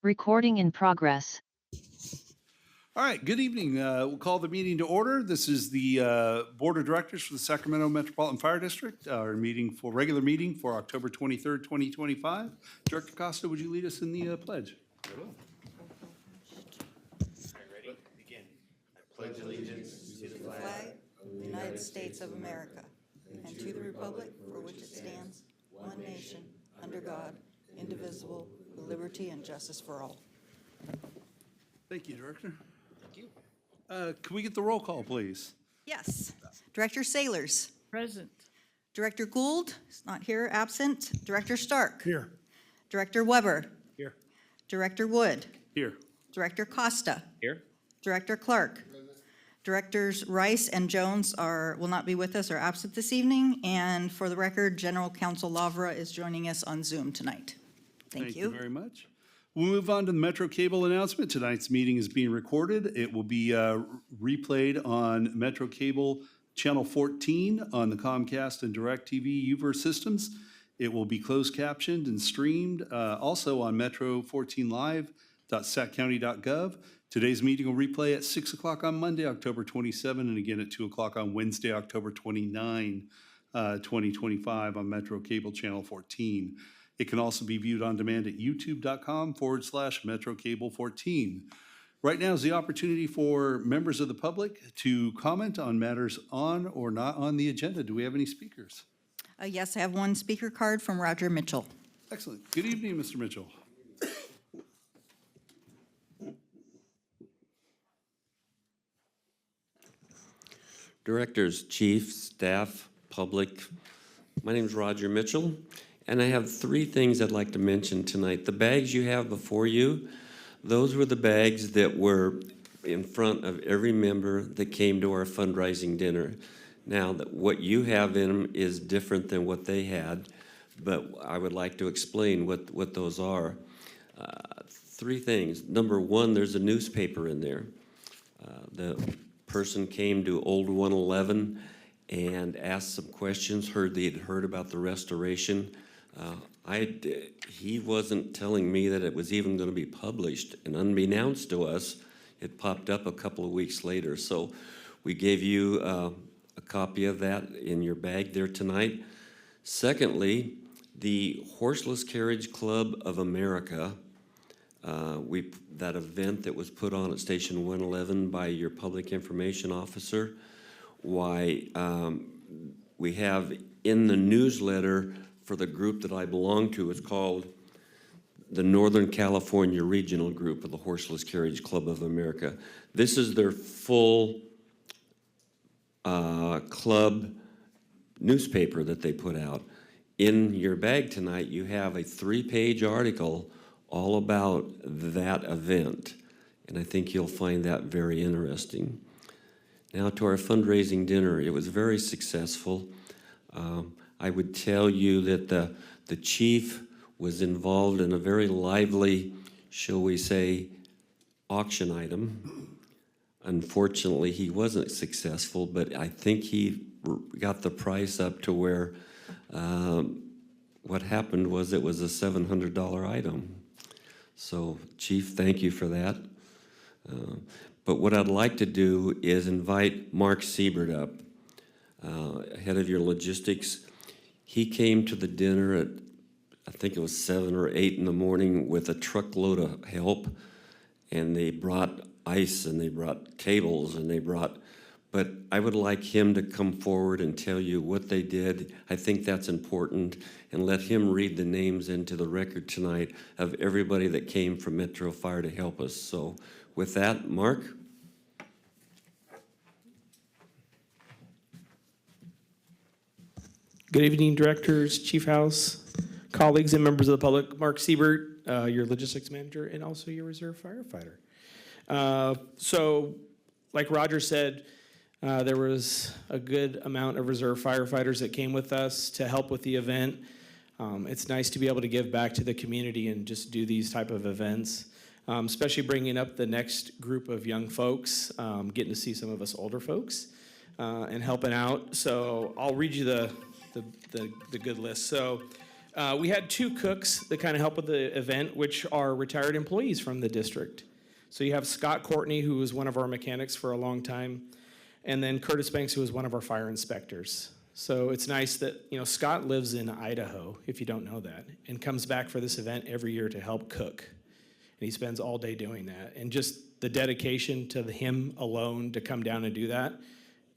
Recording in progress. All right, good evening. We'll call the meeting to order. This is the Board of Directors for the Sacramento Metropolitan Fire District, our regular meeting for October 23rd, 2025. Director Costa, would you lead us in the pledge? Ready? Begin. I pledge allegiance to the flag of the United States of America and to the republic for which it stands, one nation, under God, indivisible, with liberty and justice for all. Thank you, Director. Thank you. Can we get the roll call, please? Yes. Director Sailors. Present. Director Gould is not here, absent. Director Stark. Here. Director Weber. Here. Director Wood. Here. Director Costa. Here. Director Clark. Directors Rice and Jones will not be with us or absent this evening. And for the record, General Counsel Lavra is joining us on Zoom tonight. Thank you. Thank you very much. We'll move on to the Metro Cable announcement. Tonight's meeting is being recorded. It will be replayed on Metro Cable Channel 14 on the Comcast and DirecTV UVerse systems. It will be closed captioned and streamed also on metro14live.saccounty.gov. Today's meeting will replay at 6 o'clock on Monday, October 27, and again at 2 o'clock on Wednesday, October 29, 2025 on Metro Cable Channel 14. It can also be viewed on demand at youtube.com/MetroCable14. Right now is the opportunity for members of the public to comment on matters on or not on the agenda. Do we have any speakers? Yes, I have one speaker card from Roger Mitchell. Excellent. Good evening, Mr. Mitchell. Directors, chief, staff, public, my name is Roger Mitchell, and I have three things I'd like to mention tonight. The bags you have before you, those were the bags that were in front of every member that came to our fundraising dinner. Now, what you have in them is different than what they had, but I would like to explain what those are. Three things. Number one, there's a newspaper in there. The person came to Old 111 and asked some questions, they'd heard about the restoration. He wasn't telling me that it was even going to be published, and unbeknownst to us, it popped up a couple of weeks later. So we gave you a copy of that in your bag there tonight. Secondly, the Horseless Carriage Club of America, that event that was put on at Station 111 by your public information officer, we have in the newsletter for the group that I belong to, it's called the Northern California Regional Group of the Horseless Carriage Club of America. This is their full club newspaper that they put out. In your bag tonight, you have a 3-page article all about that event, and I think you'll find that very interesting. Now to our fundraising dinner. It was very successful. I would tell you that the chief was involved in a very lively, shall we say, auction item. Unfortunately, he wasn't successful, but I think he got the price up to where what happened was it was a $700 item. So, Chief, thank you for that. But what I'd like to do is invite Mark Siebert up, head of your logistics. He came to the dinner at, I think it was 7 or 8 in the morning with a truckload of help, and they brought ice and they brought cables and but I would like him to come forward and tell you what they did. I think that's important, and let him read the names into the record tonight of everybody that came from Metro Fire to help us. So with that, Mark. Good evening, directors, chief house, colleagues, and members of the public. Mark Siebert, your logistics manager, and also your reserve firefighter. So, like Roger said, there was a good amount of reserve firefighters that came with us to help with the event. It's nice to be able to give back to the community and just do these type of events, especially bringing up the next group of young folks, getting to see some of us older folks, and helping out. So I'll read you the good list. So We had 2 cooks that kind of help with the event, which are retired employees from the district. So you have Scott Courtney, who was one of our mechanics for a long time, and then Curtis Banks, who was one of our fire inspectors. So it's nice that, Scott lives in Idaho, if you don't know that, and comes back for this event every year to help cook. And he spends all day doing that. And just the dedication to him alone to come down and do that,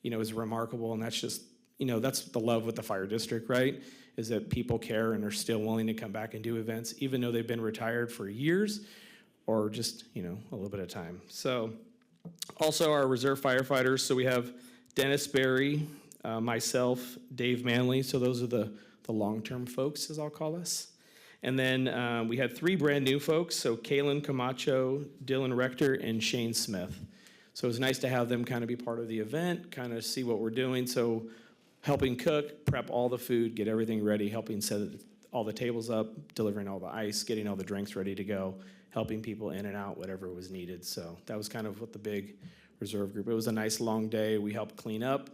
is remarkable. And that's just, that's the love with the fire district, right? Is that people care and are still willing to come back and do events, even though they've been retired for years or just, a little bit of time. So also our reserve firefighters. So we have Dennis Berry, myself, Dave Manley. So those are the long-term folks, as I'll call us. And then we had 3 brand new folks. So Kaylin Camacho, Dylan Rector, and Shane Smith. So it was nice to have them kind of be part of the event, kind of see what we're doing. So helping cook, prep all the food, get everything ready, helping set all the tables up, delivering all the ice, getting all the drinks ready to go, helping people in and out, whatever was needed. So that was kind of what the big reserve group. It was a nice long day. We helped clean up.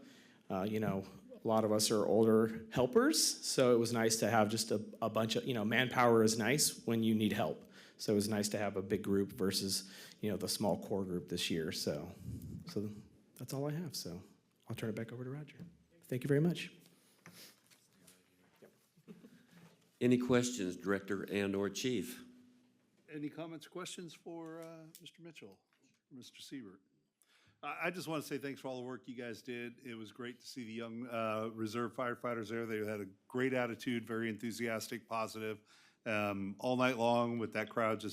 A lot of us are older helpers, so it was nice to have just a bunch of, manpower is nice when you need help. So it was nice to have a big group versus, the small core group this year. So that's all I have. So I'll turn it back over to Roger. Thank you very much. Any questions, Director and/or Chief? Any comments or questions for Mr. Mitchell, Mr. Siebert? I just want to say thanks for all the work you guys did. It was great to see the young reserve firefighters there. They had a great attitude, very enthusiastic, positive, all night long with that crowd.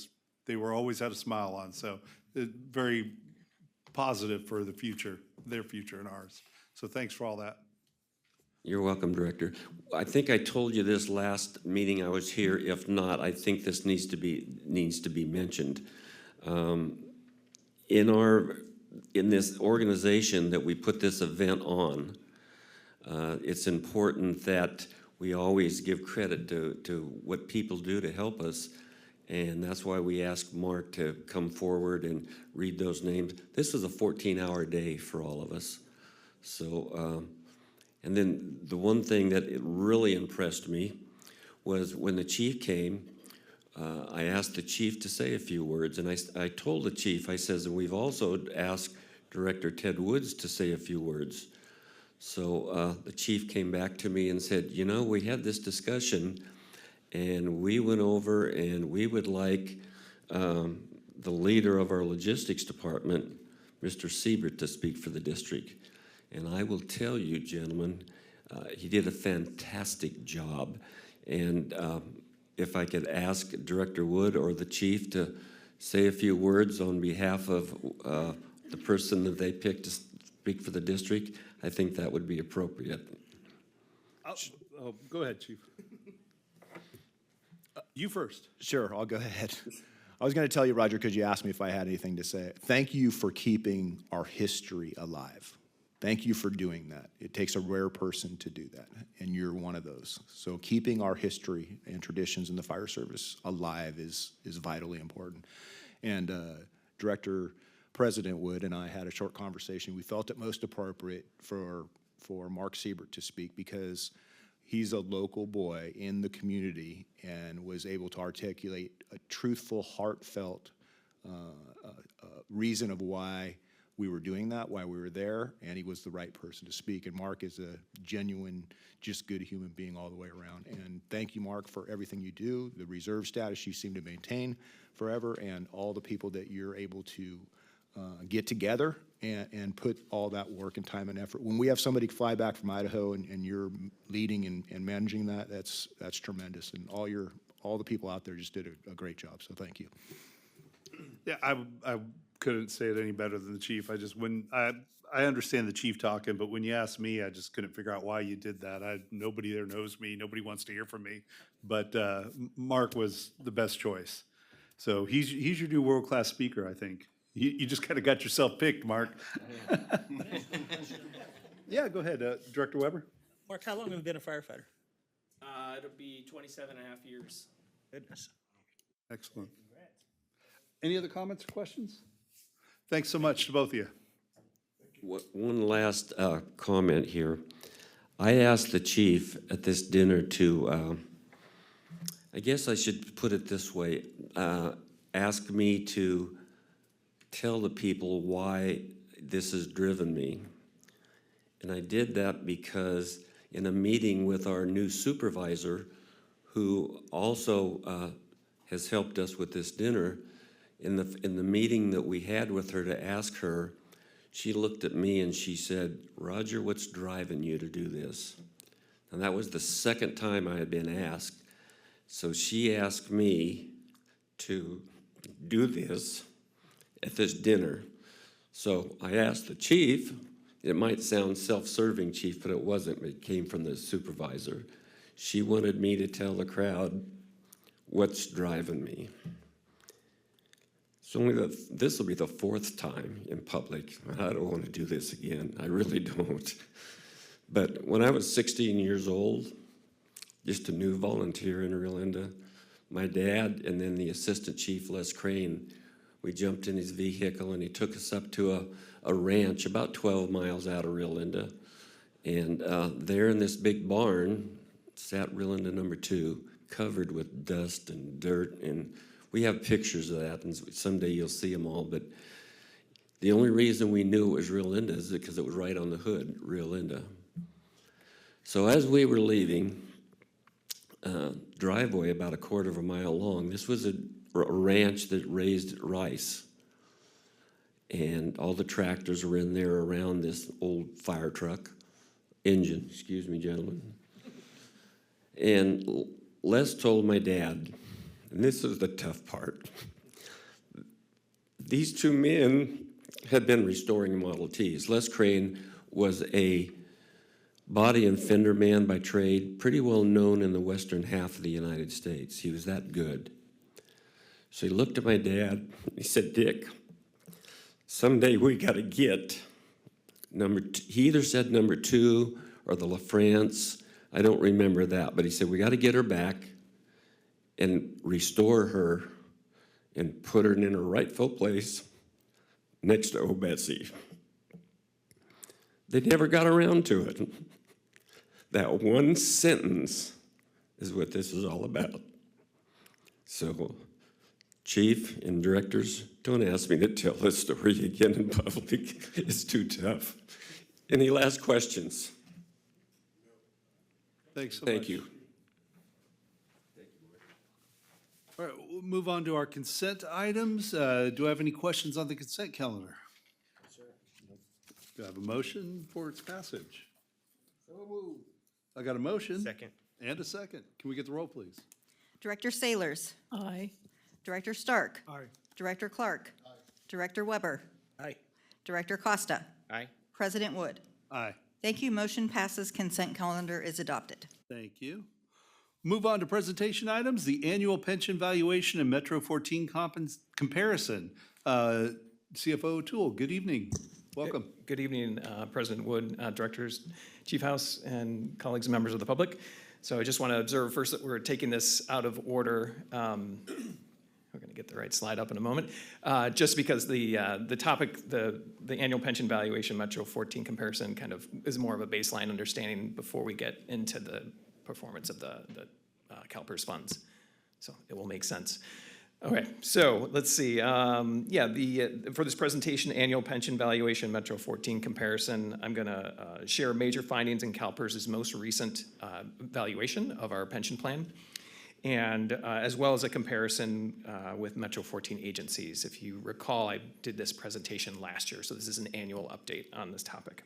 They were always had a smile on. So very positive for the future, their future and ours. So thanks for all that. You're welcome, Director. I think I told you this last meeting I was here. If not, I think this needs to be mentioned. In this organization that we put this event on, it's important that we always give credit to what people do to help us. And that's why we asked Mark to come forward and read those names. This was a 14-hour day for all of us. So, and then the one thing that it really impressed me was when the chief came, I asked the chief to say a few words, and I told the chief, I says, and we've also asked Director Ted Woods to say a few words. So the chief came back to me and said, we had this discussion, and we went over and we would like the leader of our logistics department, Mr. Siebert, to speak for the district. And I will tell you, gentlemen, he did a fantastic job. And if I could ask Director Wood or the chief to say a few words on behalf of the person that they picked to speak for the district, I think that would be appropriate. Go ahead, Chief. You first. Sure, I'll go ahead. I was going to tell you, Roger, because you asked me if I had anything to say. Thank you for keeping our history alive. Thank you for doing that. It takes a rare person to do that, and you're one of those. So keeping our history and traditions in the fire service alive is vitally important. And Director President Wood and I had a short conversation. We felt it most appropriate for Mark Siebert to speak because he's a local boy in the community and was able to articulate a truthful, heartfelt reason of why we were doing that, why we were there, and he was the right person to speak. And Mark is a genuine, just good human being all the way around. And thank you, Mark, for everything you do, the reserve status you seem to maintain forever, and all the people that you're able to get together and put all that work and time and effort. When we have somebody fly back from Idaho and you're leading and managing that, that's tremendous. And all the people out there just did a great job, so thank you. Yeah, I couldn't say it any better than the chief. I understand the chief talking, but when you asked me, I just couldn't figure out why you did that. Nobody there knows me. Nobody wants to hear from me. But Mark was the best choice. So he's your new world-class speaker, I think. You just kind of got yourself picked, Mark. Yeah, go ahead, Director Weber. Mark, how long have you been a firefighter? It'll be 27 and a half years. Goodness. Excellent. Any other comments or questions? Thanks so much to both of you. One last comment here. I asked the chief at this dinner to I guess I should put it this way. Ask me to tell the people why this has driven me. And I did that because in a meeting with our new supervisor, who also has helped us with this dinner, in the meeting that we had with her to ask her, she looked at me and she said, "Roger, what's driving you to do this?" And that was the second time I had been asked. So she asked me to do this at this dinner. So I asked the chief. It might sound self-serving, chief, but it wasn't. It came from the supervisor. She wanted me to tell the crowd what's driving me. This will be the fourth time in public. I don't want to do this again. I really don't. But when I was 16 years old, just a new volunteer in Rio Linda, my dad and then the assistant chief, Les Crane, we jumped in his vehicle and he took us up to a ranch about 12 miles out of Rio Linda. And there in this big barn sat Rio Linda number 2, covered with dust and dirt. And we have pictures of that, and someday you'll see them all. But the only reason we knew it was Rio Linda is because it was right on the hood, Rio Linda. So as we were leaving, driveway about a quarter of a mile long, this was a ranch that raised rice. And all the tractors were in there around this old fire truck, engine, excuse me, gentlemen. And Les told my dad, and this is the tough part, these two men had been restoring Model Ts. Les Crane was a body and fender man by trade, pretty well known in the western half of the United States. He was that good. So he looked at my dad, he said, "Dick, someday we gotta get he either said number 2 or the LaFrance, I don't remember that, but he said, we gotta get her back and restore her and put her in her rightful place next to old Betsy." They never got around to it. That one sentence is what this is all about. So, chief and directors, don't ask me to tell this story again in public. It's too tough. Any last questions? Thanks so much. Thank you. All right, we'll move on to our consent items. Do I have any questions on the consent calendar? Do I have a motion for its passage? So moved. I got a motion. Second. And a second. Can we get the roll, please? Director Sailors. Aye. Director Stark. Aye. Director Clark. Director Weber. Aye. Director Costa. Aye. President Wood. Aye. Thank you. Motion passes. Consent calendar is adopted. Thank you. Move on to presentation items, the annual pension valuation and Metro 14 comparison. CFO O'Toole, good evening. Welcome. Good evening, President Wood, directors, Chief House, and colleagues and members of the public. So I just want to observe first that we're taking this out of order. We're going to get the right slide up in a moment. Just because the topic, the annual pension valuation Metro 14 comparison kind of is more of a baseline understanding before we get into the performance of the CalPERS funds. So it will make sense. Okay, so let's see. For this presentation, annual pension valuation Metro 14 comparison, I'm going to share major findings in CalPERS's most recent valuation of our pension plan, and as well as a comparison with Metro 14 agencies. If you recall, I did this presentation last year, so this is an annual update on this topic.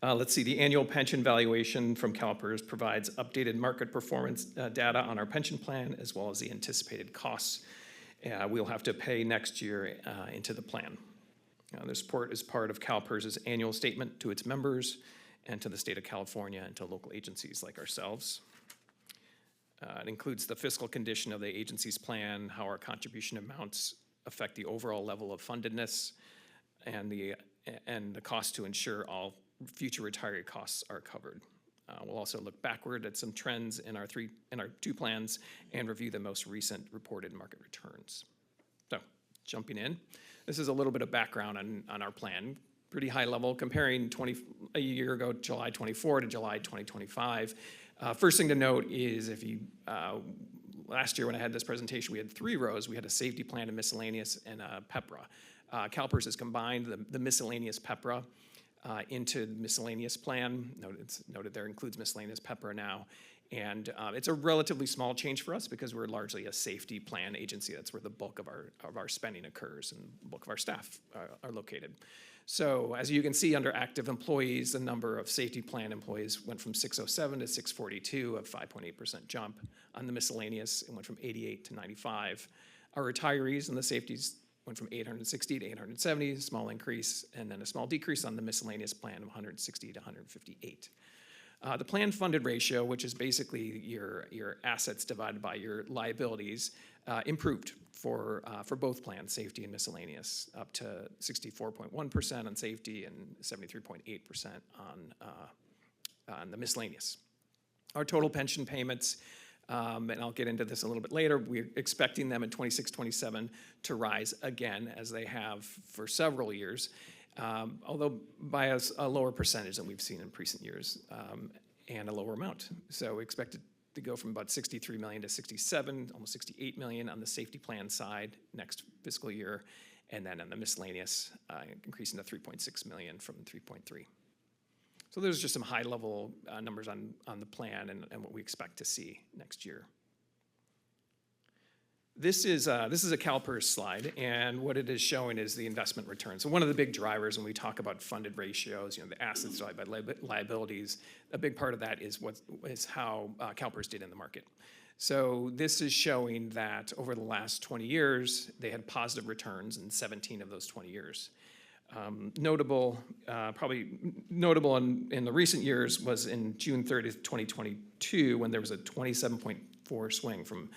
Let's see, the annual pension valuation from CalPERS provides updated market performance data on our pension plan, as well as the anticipated costs we'll have to pay next year into the plan. This report is part of CalPERS's annual statement to its members and to the state of California and to local agencies like ourselves. It includes the fiscal condition of the agency's plan, how our contribution amounts affect the overall level of fundedness, and the cost to ensure all future retiree costs are covered. We'll also look backward at some trends in our two plans and review the most recent reported market returns. So, jumping in, this is a little bit of background on our plan. Pretty high level, comparing a year ago, July 24 to July 2025. First thing to note is if you, last year when I had this presentation, we had 3 rows. We had a safety plan, a miscellaneous, and a PEPRA. CalPERS has combined the miscellaneous PEPRA into the miscellaneous plan. It's noted there includes miscellaneous PEPRA now. And it's a relatively small change for us because we're largely a safety plan agency. That's where the bulk of our spending occurs and the bulk of our staff are located. So as you can see under active employees, the number of safety plan employees went from 607 to 642, a 5.8% jump. On the miscellaneous, it went from 88 to 95. Our retirees and the safeties went from 860 to 870, a small increase, and then a small decrease on the miscellaneous plan of 160 to 158. The plan funded ratio, which is basically your assets divided by your liabilities, improved for both plans, safety and miscellaneous, up to 64.1% on safety and 73.8% on the miscellaneous. Our total pension payments, and I'll get into this a little bit later, we're expecting them in 26-27 to rise again, as they have for several years, although by a lower percentage than we've seen in recent years, and a lower amount. So we expect it to go from about 63 million to 67, almost 68 million on the safety plan side next fiscal year, and then on the miscellaneous, increasing to 3.6 million from 3.3. So there's just some high-level numbers on the plan and what we expect to see next year. This is a CalPERS slide, and what it is showing is the investment return. So one of the big drivers when we talk about funded ratios, the assets divided by liabilities, a big part of that is how CalPERS did in the market. So this is showing that over the last 20 years, they had positive returns in 17 of those 20 years. Probably notable in the recent years was in June 30th, 2022, when there was a 27.4 swing from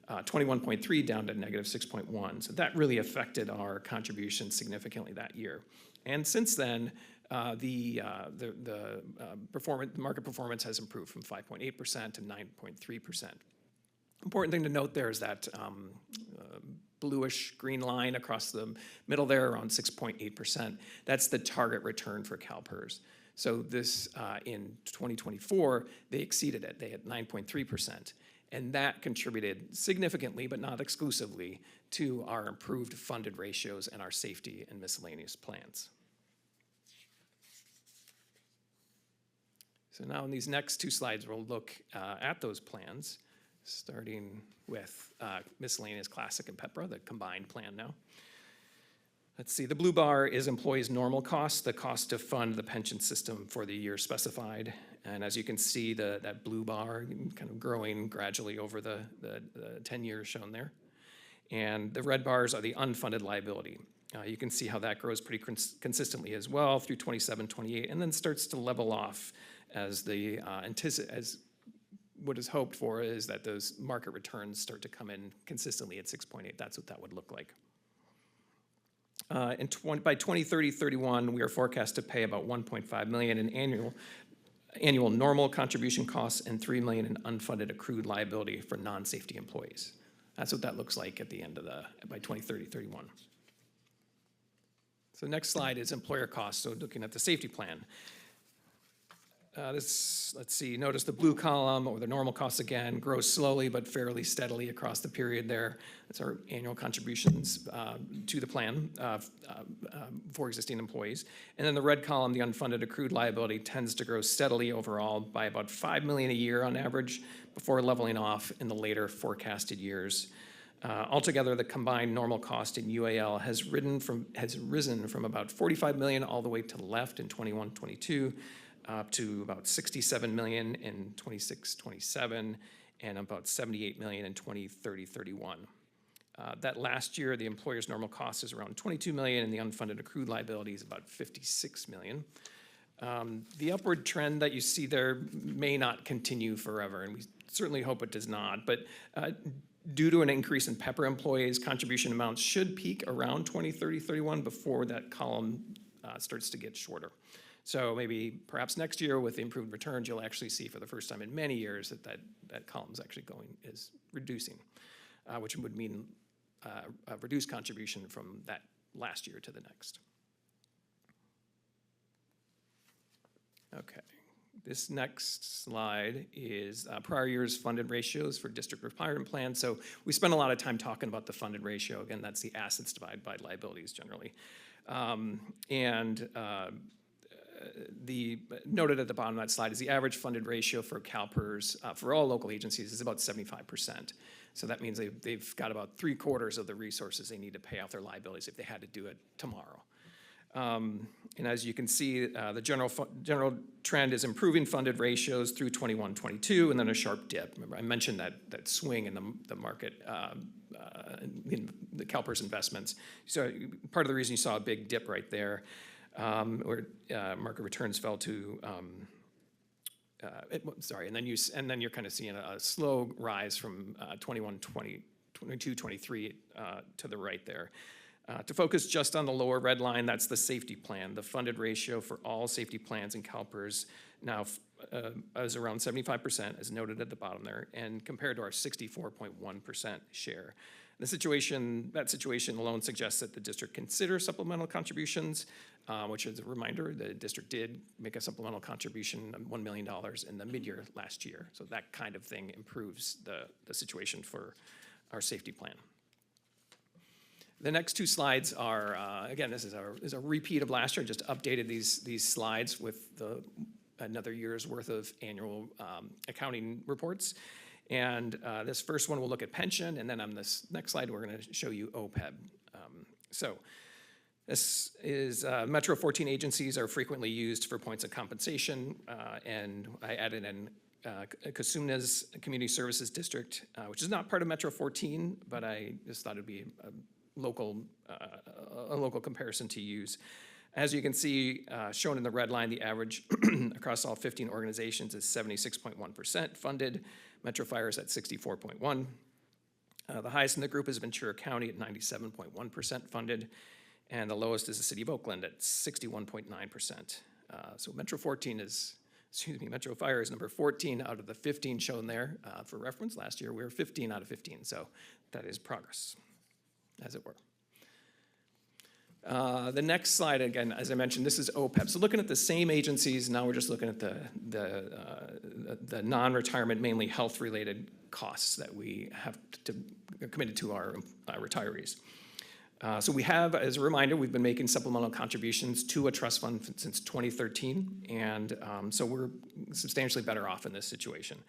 21.3 down to negative 6.1. So that really affected our contribution significantly that year. And since then, the market performance has improved from 5.8% to 9.3%. Important thing to note there is that bluish green line across the middle there, around 6.8%. That's the target return for CalPERS. So this, in 2024, they exceeded it. They had 9.3%. And that contributed significantly, but not exclusively, to our improved funded ratios and our safety and miscellaneous plans. So now in these next 2 slides, we'll look at those plans, starting with miscellaneous classic and PEPRA, the combined plan now. Let's see, the blue bar is employees' normal costs, the cost to fund the pension system for the year specified. And as you can see, that blue bar kind of growing gradually over the 10 years shown there. And the red bars are the unfunded liability. You can see how that grows pretty consistently as well through 27, 28, and then starts to level off as as what is hoped for is that those market returns start to come in consistently at 6.8. That's what that would look like. By 2030-31, we are forecast to pay about 1.5 million in annual normal contribution costs and 3 million in unfunded accrued liability for non-safety employees. That's what that looks like at the end of by 2030-31. So the next slide is employer costs. So looking at the safety plan. Let's see, notice the blue column, or the normal costs again, grows slowly but fairly steadily across the period there. That's our annual contributions to the plan for existing employees. And then the red column, the unfunded accrued liability, tends to grow steadily overall by about 5 million a year on average before leveling off in the later forecasted years. Altogether, the combined normal cost in UAL has risen from about 45 million all the way to the left in 21-22, up to about 67 million in 26-27, and about 78 million in 2030-31. That last year, the employer's normal cost is around 22 million, and the unfunded accrued liability is about 56 million. The upward trend that you see there may not continue forever, and we certainly hope it does not, but due to an increase in PEPRA employees, contribution amounts should peak around 2030-31 before that column starts to get shorter. So maybe perhaps next year with the improved returns, you'll actually see for the first time in many years that column is actually is reducing, which would mean a reduced contribution from that last year to the next. Okay, This next slide is prior year's funded ratios for district retirement plans. So we spent a lot of time talking about the funded ratio. Again, that's the assets divided by liabilities generally. The noted at the bottom of that slide is the average funded ratio for CalPERS for all local agencies is about 75%. So that means they've got about 3/4 of the resources they need to pay off their liabilities if they had to do it tomorrow. And as you can see, the general trend is improving funded ratios through 21-22, and then a sharp dip. Remember, I mentioned that swing in the market, in the CalPERS investments. So part of the reason you saw a big dip right there, where market returns fell to, and then you're kind of seeing a slow rise from 22-23 to the right there. To focus just on the lower red line, that's the safety plan. The funded ratio for all safety plans in CalPERS now is around 75%, as noted at the bottom there, and compared to our 64.1% share. That situation alone suggests that the district consider supplemental contributions, which is a reminder, the district did make a supplemental contribution of $1 million in the mid-year last year. So that kind of thing improves the situation for our safety plan. The next two slides are, again, this is a repeat of last year. I just updated these slides with another year's worth of annual accounting reports. And this first one will look at pension, and then on this next slide, we're going to show you OPEB. So this is Metro 14 agencies are frequently used for points of compensation, and I added in Casuna's Community Services District, which is not part of Metro 14, but I just thought it'd be a local comparison to use. As you can see, shown in the red line, the average across all 15 organizations is 76.1% funded. Metro Fire is at 64.1%. The highest in the group is Ventura County at 97.1% funded, and the lowest is the City of Oakland at 61.9%. So Metro Fire is number 14 out of the 15 shown there. For reference, last year we were 15 out of 15, so that is progress, as it were. The next slide, again, as I mentioned, this is OPEB. So looking at the same agencies, now we're just looking at the non-retirement, mainly health-related costs that we have committed to our retirees. So we have, as a reminder, we've been making supplemental contributions to a trust fund since 2013, and so we're substantially better off in this situation.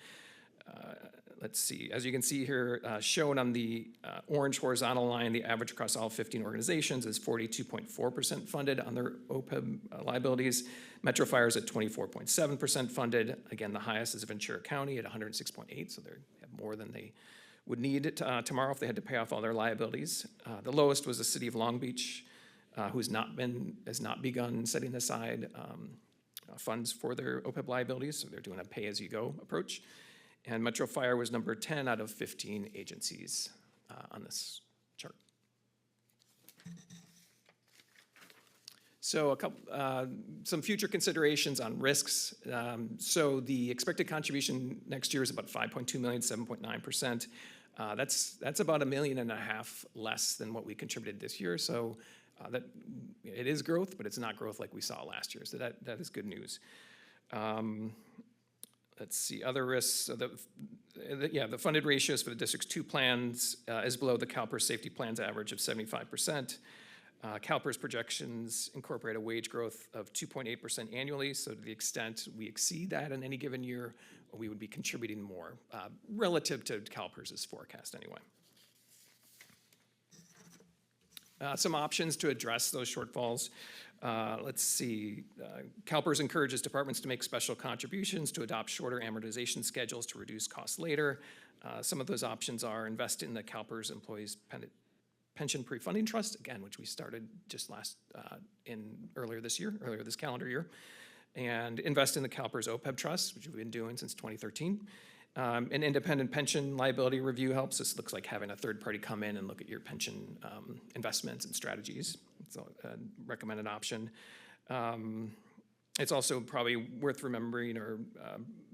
Let's see, as you can see here, shown on the orange horizontal line, the average across all 15 organizations is 42.4% funded on their OPEB liabilities. Metro Fire is at 24.7% funded. Again, the highest is Ventura County at 106.8%, so they have more than they would need tomorrow if they had to pay off all their liabilities. The lowest was the City of Long Beach, who has not begun setting aside funds for their OPEB liabilities, so they're doing a pay-as-you-go approach. And Metro Fire was number 10 out of 15 agencies on this chart. So some future considerations on risks. So the expected contribution next year is about $5.2 million, 7.9%. That's about $1.5 million less than what we contributed this year. So that it is growth, but it's not growth like we saw last year. So that is good news. Let's see, other risks. So the funded ratios for the district's two plans is below the CalPERS safety plan's average of 75%. CalPERS projections incorporate a wage growth of 2.8% annually, so to the extent we exceed that in any given year, we would be contributing more relative to CalPERS's forecast anyway. Some options to address those shortfalls. Let's see, CalPERS encourages departments to make special contributions to adopt shorter amortization schedules to reduce costs later. Some of those options are invest in the CalPERS Employees Pension Pre-Funding Trust, again, which we started just earlier this calendar year, and invest in the CalPERS OPEB Trust, which we've been doing since 2013. An independent pension liability review helps. This looks like having a third party come in and look at your pension investments and strategies. It's a recommended option. It's also probably worth remembering or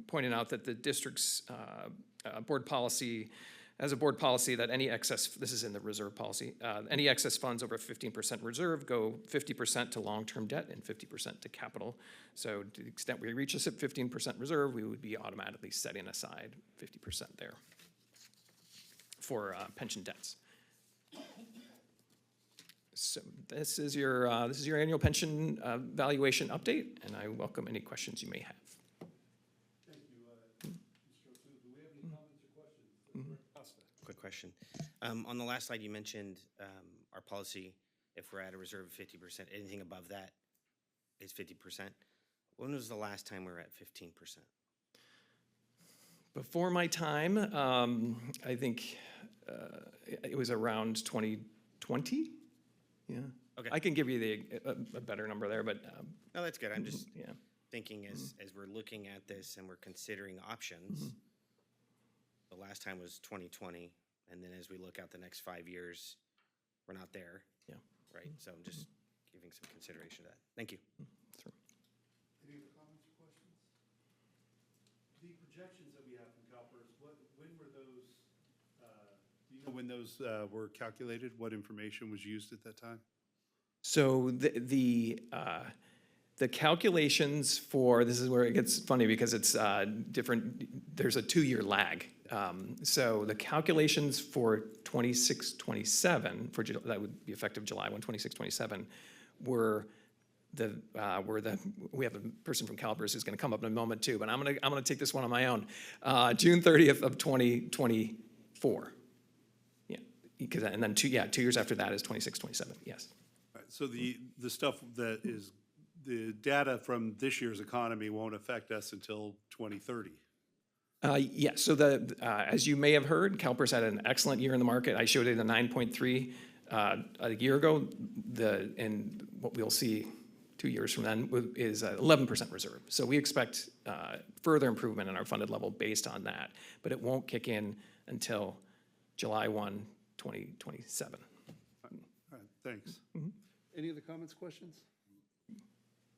pointing out that the district's board policy as a board policy that any excess, this is in the reserve policy, any excess funds over 15% reserve go 50% to long-term debt and 50% to capital. So to the extent we reach a 15% reserve, we would be automatically setting aside 50% there for pension debts. So this is your annual pension valuation update, and I welcome any questions you may have. Quick question. On the last slide, you mentioned our policy, if we're at a reserve of 50%, anything above that is 50%. When was the last time we were at 15%? Before my time, I think it was around 2020. Yeah. Okay. I can give you a better number there, but No, that's good. I'm just yeah. thinking as we're looking at this and we're considering options, the last time was 2020, and then as we look out the next 5 years, we're not there. Yeah. Right? So I'm just giving some consideration to that. Thank you. Sure. Any other comments or questions? The projections that we have from CalPERS, when were those, do you know when those were calculated? What information was used at that time? So the calculations for, this is where it gets funny because it's different, there's a 2-year lag. So the calculations for 26-27, that would be effective July 1, 26-27, we have a person from CalPERS who's gonna come up in a moment too, but I'm gonna take this one on my own. June 30th of 2024. Yeah, because, and then 2 years after that is 26-27, yes. Right, so the stuff that is, the data from this year's economy won't affect us until 2030. Yes, so as you may have heard, CalPERS had an excellent year in the market. I showed it a 9.3 a year ago. And what we'll see 2 years from then is 11% reserve. So we expect further improvement in our funded level based on that, but it won't kick in until July 1, 2027. All right, thanks. Any other comments, questions?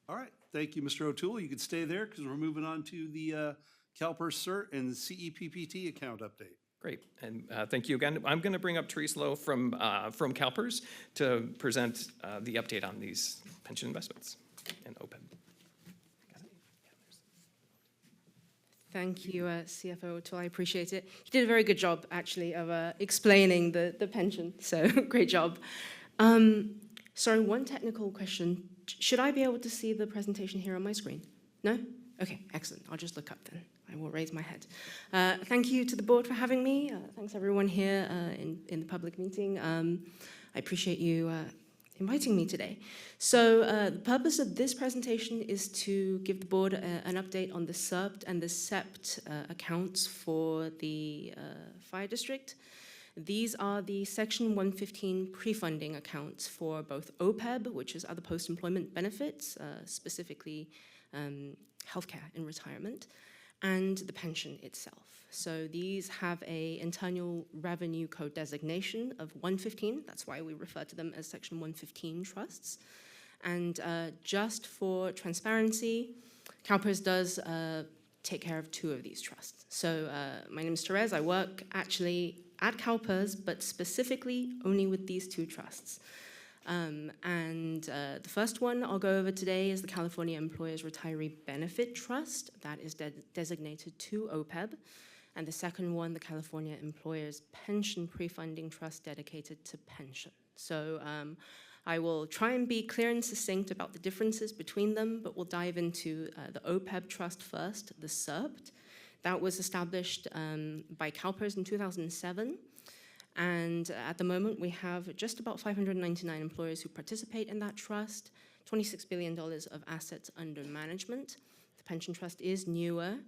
All right, thank you, Mr. O'Toole. You can stay there because we're moving on to the CalPERS CERT and CEPPT account update. Great, and thank you again. I'm going to bring up Therese Lowe from CalPERS to present the update on these pension investments and OPEB. Thank you, CFO O'Toole. I appreciate it. You did a very good job, actually, of explaining the pension, so great job. Sorry, one technical question. Should I be able to see the presentation here on my screen? No? Okay, excellent. I'll just look up then. I will raise my head. Thank you to the board for having me. Thanks everyone here in the public meeting. I appreciate you inviting me today. So the purpose of this presentation is to give the board an update on the CERPT and the SEPT accounts for the fire district. These are the Section 115 pre-funding accounts for both OPEB, which is other post-employment benefits, specifically healthcare in retirement, and the pension itself. So these have an internal revenue code designation of 115. That's why we refer to them as Section 115 trusts. And just for transparency, CalPERS does take care of 2 of these trusts. So my name is Therese. I work actually at CalPERS, but specifically only with these 2 trusts. The first one I'll go over today is the California Employers Retiree Benefit Trust. That is designated to OPEB. And the second one, the California Employers Pension Pre-Funding Trust, dedicated to pension. So I will try and be clear and succinct about the differences between them, but we'll dive into the OPEB trust first, the CERPT. That was established by CalPERS in 2007. And at the moment, we have just about 599 employers who participate in that trust, $26 billion of assets under management. The pension trust is newer,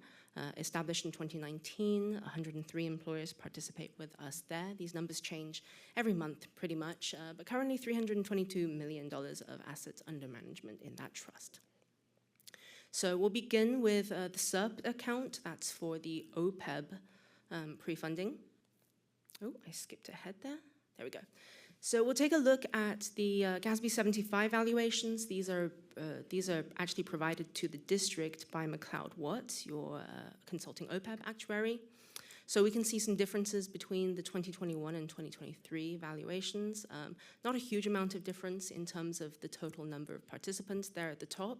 established in 2019. 103 employers participate with us there. These numbers change every month pretty much, but currently $322 million of assets under management in that trust. So we'll begin with the SERP account. That's for the OPEB pre-funding. Oh, I skipped ahead there. There we go. So we'll take a look at the GASB 75 valuations. These are actually provided to the district by McLeod Watts, your consulting OPEB actuary. So we can see some differences between the 2021 and 2023 valuations. Not a huge amount of difference in terms of the total number of participants there at the top,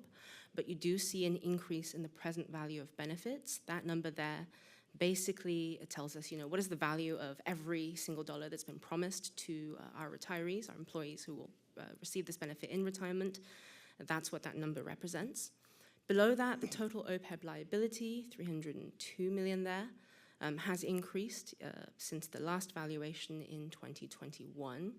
but you do see an increase in the present value of benefits. That number there, basically, it tells us, what is the value of every single dollar that's been promised to our retirees, our employees who will receive this benefit in retirement. That's what that number represents. Below that, the total OPEB liability, $302 million there, has increased since the last valuation in 2021.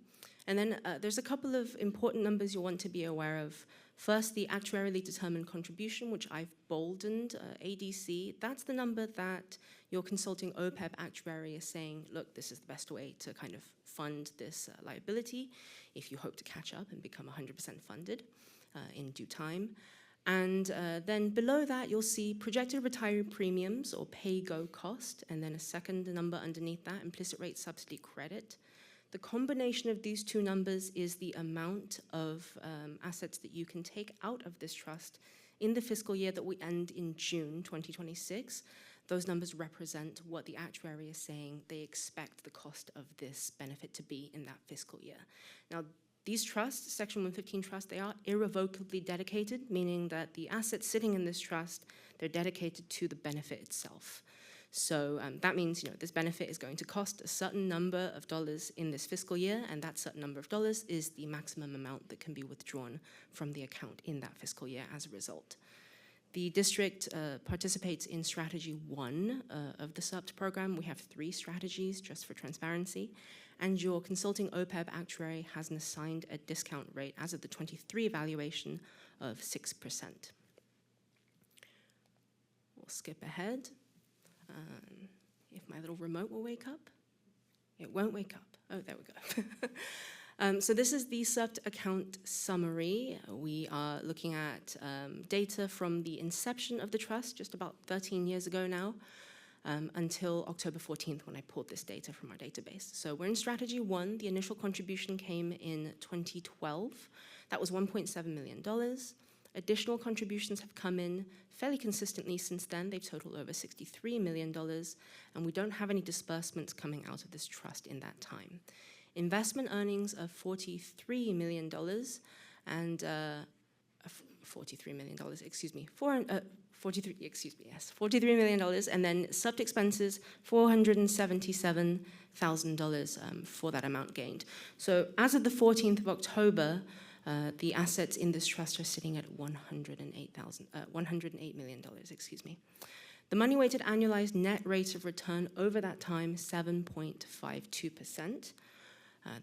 And then there's a couple of important numbers you'll want to be aware of. First, the actuarially determined contribution, which I've boldened, ADC. That's the number that your consulting OPEB actuary is saying, look, this is the best way to kind of fund this liability if you hope to catch up and become 100% funded in due time. And then below that, you'll see projected retiree premiums or pay-go cost, and then a second number underneath that, implicit rate subsidy credit. The combination of these two numbers is the amount of assets that you can take out of this trust in the fiscal year that we end in June 2026. Those numbers represent what the actuary is saying they expect the cost of this benefit to be in that fiscal year. Now, these trusts, Section 115 trusts, they are irrevocably dedicated, meaning that the assets sitting in this trust, they're dedicated to the benefit itself. So that means, this benefit is going to cost a certain number of dollars in this fiscal year, and that certain number of dollars is the maximum amount that can be withdrawn from the account in that fiscal year as a result. The district participates in Strategy 1 of the SERPT program. We have 3 strategies, just for transparency. And your consulting OPEB actuary has an assigned a discount rate as of the 23 valuation of 6%. We'll skip ahead. If my little remote will wake up. It won't wake up. Oh, there we go. So this is the SERPT account summary. We are looking at data from the inception of the trust, just about 13 years ago now, until October 14th when I pulled this data from our database. So we're in Strategy 1. The initial contribution came in 2012. That was $1.7 million. Additional contributions have come in fairly consistently since then. They've totaled over $63 million, and we don't have any disbursements coming out of this trust in that time. Investment earnings of $43 million and $43 million, excuse me, $43 million, and then SERPT expenses, $477,000 for that amount gained. So as of the 14th of October, the assets in this trust are sitting at $108 million, excuse me. The money-weighted annualized net rate of return over that time, 7.52%.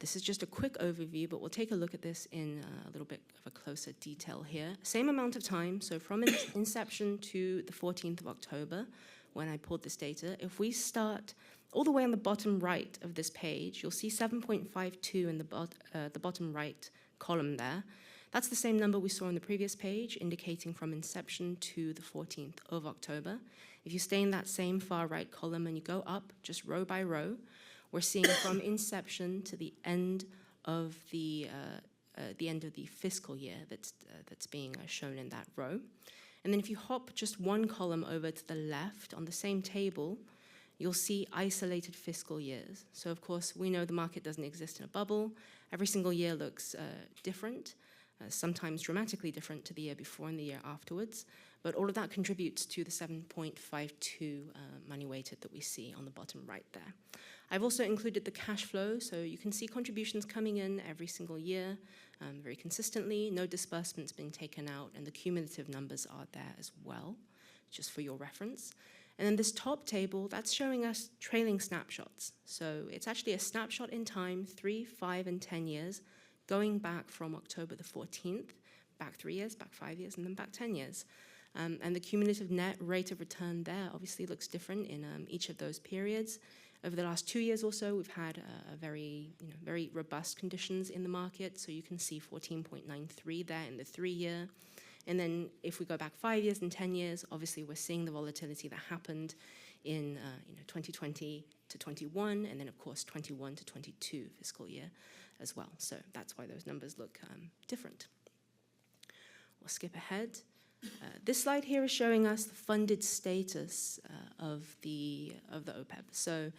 This is just a quick overview, but we'll take a look at this in a little bit of a closer detail here. Same amount of time, so from inception to the 14th of October, when I pulled this data, if we start all the way on the bottom right of this page, you'll see 7.52 in the bottom right column there. That's the same number we saw on the previous page, indicating from inception to the 14th of October. If you stay in that same far right column and you go up just row by row, we're seeing from inception to the end of the fiscal year that's being shown in that row. And then if you hop just one column over to the left on the same table, you'll see isolated fiscal years. So of course, we know the market doesn't exist in a bubble. Every single year looks different, sometimes dramatically different to the year before and the year afterwards. But all of that contributes to the 7.52 money weighted that we see on the bottom right there. I've also included the cash flow, so you can see contributions coming in every single year very consistently, no disbursements being taken out, and the cumulative numbers are there as well, just for your reference. And then this top table, that's showing us trailing snapshots. So it's actually a snapshot in time, 3, 5, and 10 years, going back from October the 14th, back 3 years, back 5 years, and then back 10 years. And the cumulative net rate of return there obviously looks different in each of those periods. Over the last 2 years or so, we've had very robust conditions in the market. So you can see 14.93 there in the 3-year. And then if we go back 5 years and 10 years, obviously we're seeing the volatility that happened in 2020 to 21, and then of course 21 to 22 fiscal year as well. So that's why those numbers look different. We'll skip ahead. This slide here is showing us the funded status of the OPEB. So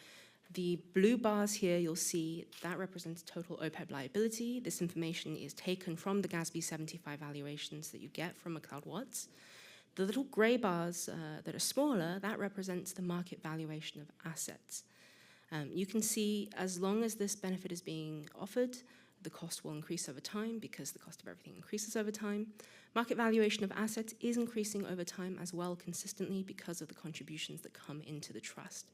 the blue bars here, you'll see that represents total OPEB liability. This information is taken from the GASB 75 valuations that you get from McLeod Watts. The little gray bars that are smaller, that represents the market valuation of assets. You can see as long as this benefit is being offered, the cost will increase over time because the cost of everything increases over time. Market valuation of assets is increasing over time as well consistently because of the contributions that come into the trust.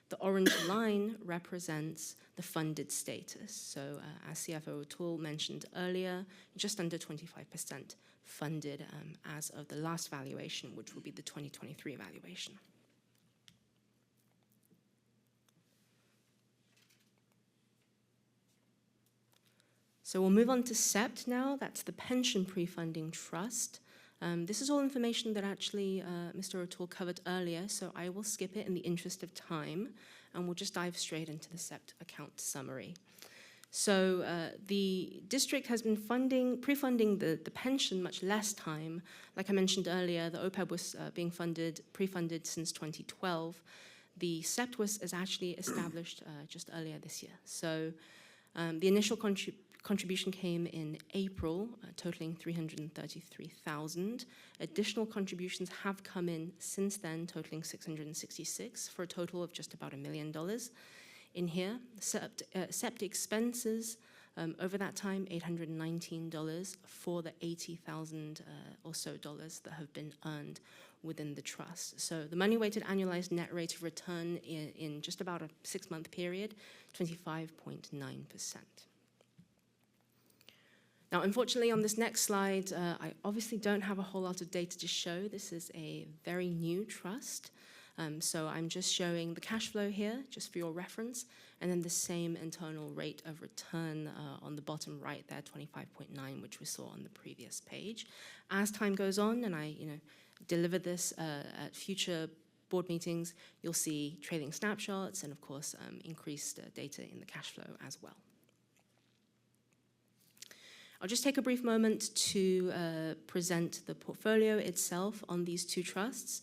The orange line represents the funded status. So as CFO O'Toole mentioned earlier, just under 25% funded as of the last valuation, which will be the 2023 valuation. So we'll move on to SEPT now. That's the Pension Pre-Funding Trust. This is all information that actually Mr. O'Toole covered earlier, so I will skip it in the interest of time, and we'll just dive straight into the SEPT account summary. So the district has been pre-funding the pension much less time. Like I mentioned earlier, the OPEB was being pre-funded since 2012. The SEPT is actually established just earlier this year. So the initial contribution came in April, totaling $333,000. Additional contributions have come in since then, totaling $666, for a total of just about $1 million. In here, SEPT expenses over that time, $819 for the $80,000 or so dollars that have been earned within the trust. So the money-weighted annualized net rate of return in just about a 6-month period, 25.9%. Now, unfortunately, on this next slide, I obviously don't have a whole lot of data to show. This is a very new trust. So I'm just showing the cash flow here, just for your reference, and then the same internal rate of return on the bottom right there, 25.9, which we saw on the previous page. As time goes on, and I deliver this at future board meetings, you'll see trailing snapshots and, of course, increased data in the cash flow as well. I'll just take a brief moment to present the portfolio itself on these two trusts.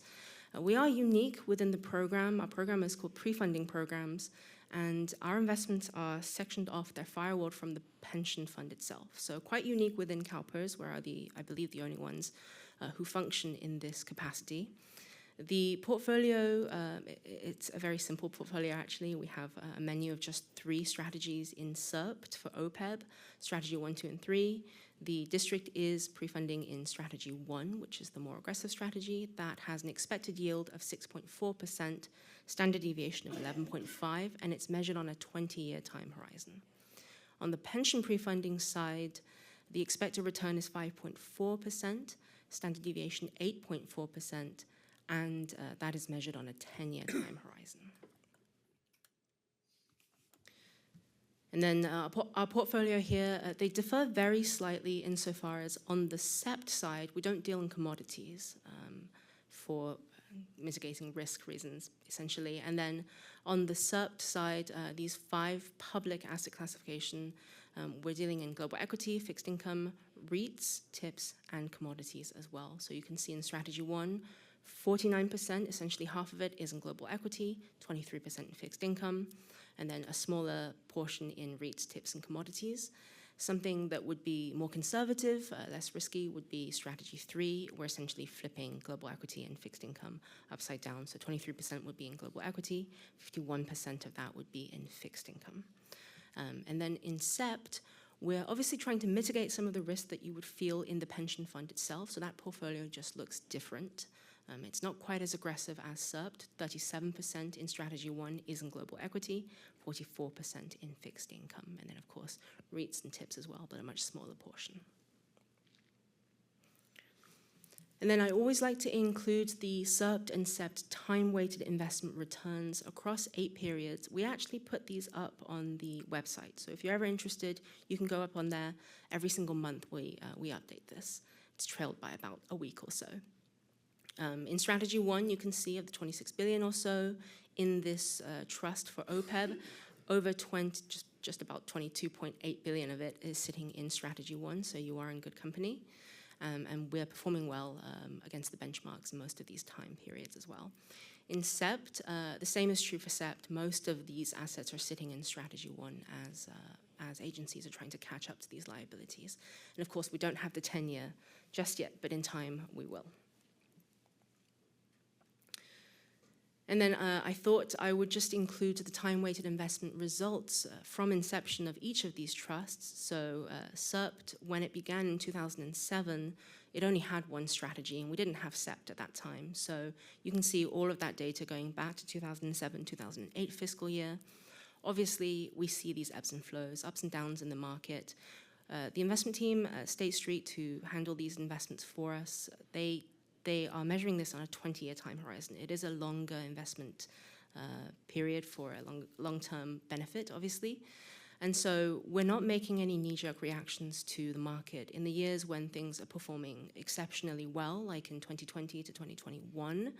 We are unique within the program. Our program is called Pre-Funding Programs, and our investments are sectioned off, they're firewalled from the pension fund itself. So quite unique within CalPERS, where are I believe, the only ones who function in this capacity. The portfolio, it's a very simple portfolio, actually. We have a menu of just 3 strategies in SERPT for OPEB, strategy 1, 2, and 3. The district is pre-funding in strategy 1, which is the more aggressive strategy. That has an expected yield of 6.4%, standard deviation of 11.5, and it's measured on a 20-year time horizon. On the pension pre-funding side, the expected return is 5.4%, standard deviation 8.4%, and that is measured on a 10-year time horizon. And then our portfolio here, they differ very slightly insofar as on the SEPT side, we don't deal in commodities for mitigating risk reasons, essentially. And then on the SERPT side, these 5 public asset classification, we're dealing in global equity, fixed income, REITs, TIPS, and commodities as well. So you can see in strategy 1, 49%, essentially half of it, is in global equity, 23% in fixed income, and then a smaller portion in REITs, TIPS, and commodities. Something that would be more conservative, less risky, would be strategy 3. We're essentially flipping global equity and fixed income upside down. So 23% would be in global equity, 51% of that would be in fixed income. And then in SEPT, we're obviously trying to mitigate some of the risk that you would feel in the pension fund itself. So that portfolio just looks different. It's not quite as aggressive as SERPT. 37% in strategy 1 is in global equity, 44% in fixed income, and then, of course, REITs and TIPS as well, but a much smaller portion. And then I always like to include the SERPT and SEPT time-weighted investment returns across 8 periods. We actually put these up on the website. So if you're ever interested, you can go up on there. Every single month we update this. It's trailed by about a week or so. In strategy 1, you can see of the 26 billion or so in this trust for OPEB, over just about 22.8 billion of it is sitting in strategy 1, so you are in good company. and we're performing well against the benchmarks in most of these time periods as well. In SEPT, the same is true for SEPT. Most of these assets are sitting in Strategy 1 as agencies are trying to catch up to these liabilities. And of course, we don't have the 10-year just yet, but in time we will. And then I thought I would just include the time-weighted investment results from inception of each of these trusts. So SEPT, when it began in 2007, it only had one strategy, and we didn't have SEPT at that time. So you can see all of that data going back to 2007, 2008 fiscal year. Obviously, we see these ebbs and flows, ups and downs in the market. The investment team, State Street, who handle these investments for us, they are measuring this on a 20-year time horizon. It is a longer investment period for a long-term benefit, obviously. And so we're not making any knee-jerk reactions to the market. In the years when things are performing exceptionally well, like in 2020 to 2021,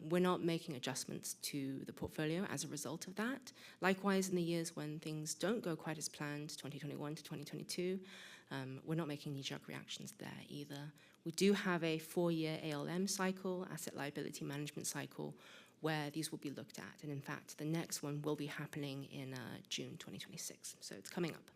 we're not making adjustments to the portfolio as a result of that. Likewise, in the years when things don't go quite as planned, 2021 to 2022, we're not making knee-jerk reactions there either. We do have a 4-year ALM cycle, asset liability management cycle, where these will be looked at. And in fact, the next one will be happening in June 2026. So it's coming up.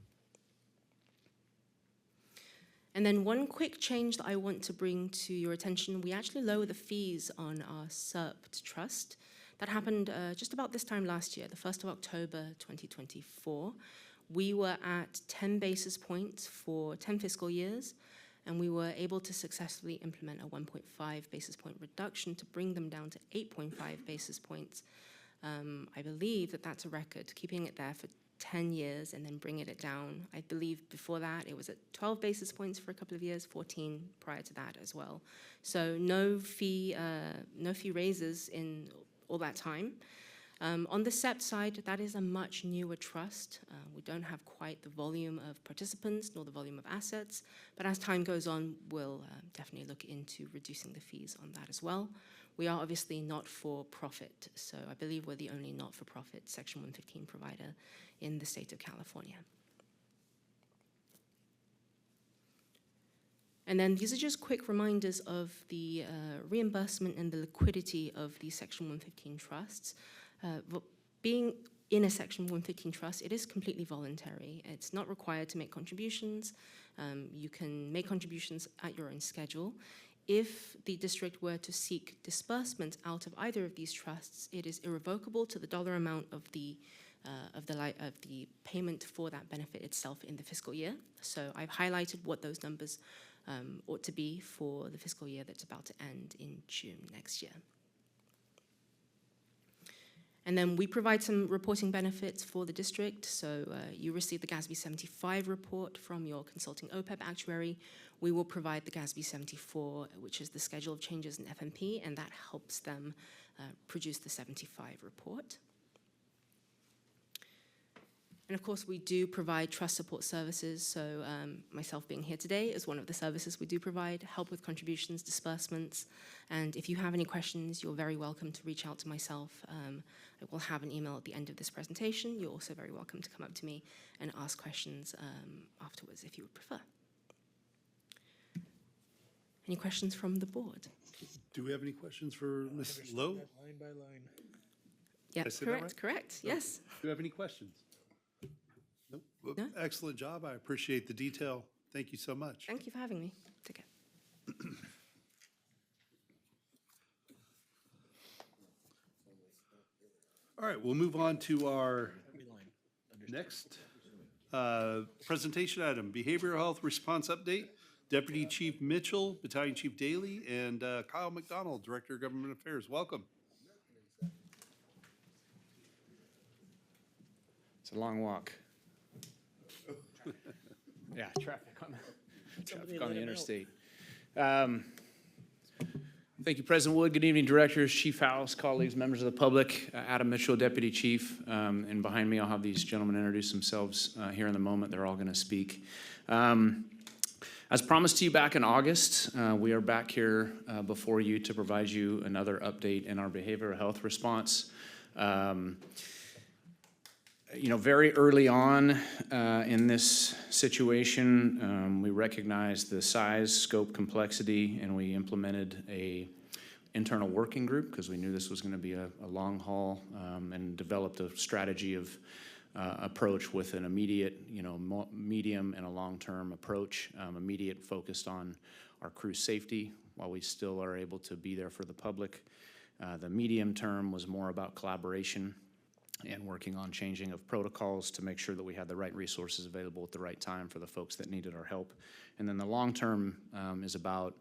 And then one quick change that I want to bring to your attention, we actually lower the fees on our SEPT trust. That happened just about this time last year, the 1st of October 2024. We were at 10 basis points for 10 fiscal years, and we were able to successfully implement a 1.5 basis point reduction to bring them down to 8.5 basis points. I believe that that's a record, keeping it there for 10 years and then bringing it down. I believe before that it was at 12 basis points for a couple of years, 14 prior to that as well. So no fee raises in all that time. On the SEPT side, that is a much newer trust. We don't have quite the volume of participants nor the volume of assets, but as time goes on, we'll definitely look into reducing the fees on that as well. We are obviously not for profit, so I believe we're the only not-for-profit Section 115 provider in the state of California. And then these are just quick reminders of the reimbursement and the liquidity of these Section 115 trusts. Being in a Section 115 trust, it is completely voluntary. It's not required to make contributions. You can make contributions at your own schedule. If the district were to seek disbursement out of either of these trusts, it is irrevocable to the dollar amount of the payment for that benefit itself in the fiscal year. So I've highlighted what those numbers ought to be for the fiscal year that's about to end in June next year. And then we provide some reporting benefits for the district. So you receive the GASB 75 report from your consulting OPEB actuary. We will provide the GASB 74, which is the schedule of changes in FMP, and that helps them produce the 75 report. And of course, we do provide trust support services. So myself being here today is one of the services we do provide, help with contributions, disbursements. And if you have any questions, you're very welcome to reach out to myself. I will have an email at the end of this presentation. You're also very welcome to come up to me and ask questions afterwards if you would prefer. Any questions from the board? Do we have any questions for Ms. Lowe? Line by line. Yeah, I say that right? correct, yes. Do you have any questions? Nope. Well, No. excellent job. I appreciate the detail. Thank you so much. Thank you for having me. Take care. All right, we'll move on to our next presentation item, Behavioral Health Response Update. Deputy Chief Mitchell, Battalion Chief Daly, and Kyle McDonald, Director of Government Affairs. Welcome. It's a long walk. Yeah, traffic on the interstate. Thank you, President Wood. Good evening, Directors, Chief House, colleagues, members of the public. Adam Mitchell, Deputy Chief, and behind me I'll have these gentlemen introduce themselves here in the moment. They're all going to speak. As promised to you back in August, we are back here before you to provide you another update in our behavioral health response. very early on in this situation, we recognized the size, scope, complexity, and we implemented a internal working group because we knew this was going to be a long haul, and developed a strategy of approach with an immediate, medium and a long-term approach. Immediate focused on our crew safety while we still are able to be there for the public. The medium term was more about collaboration and working on changing of protocols to make sure that we had the right resources available at the right time for the folks that needed our help. And then the long term is about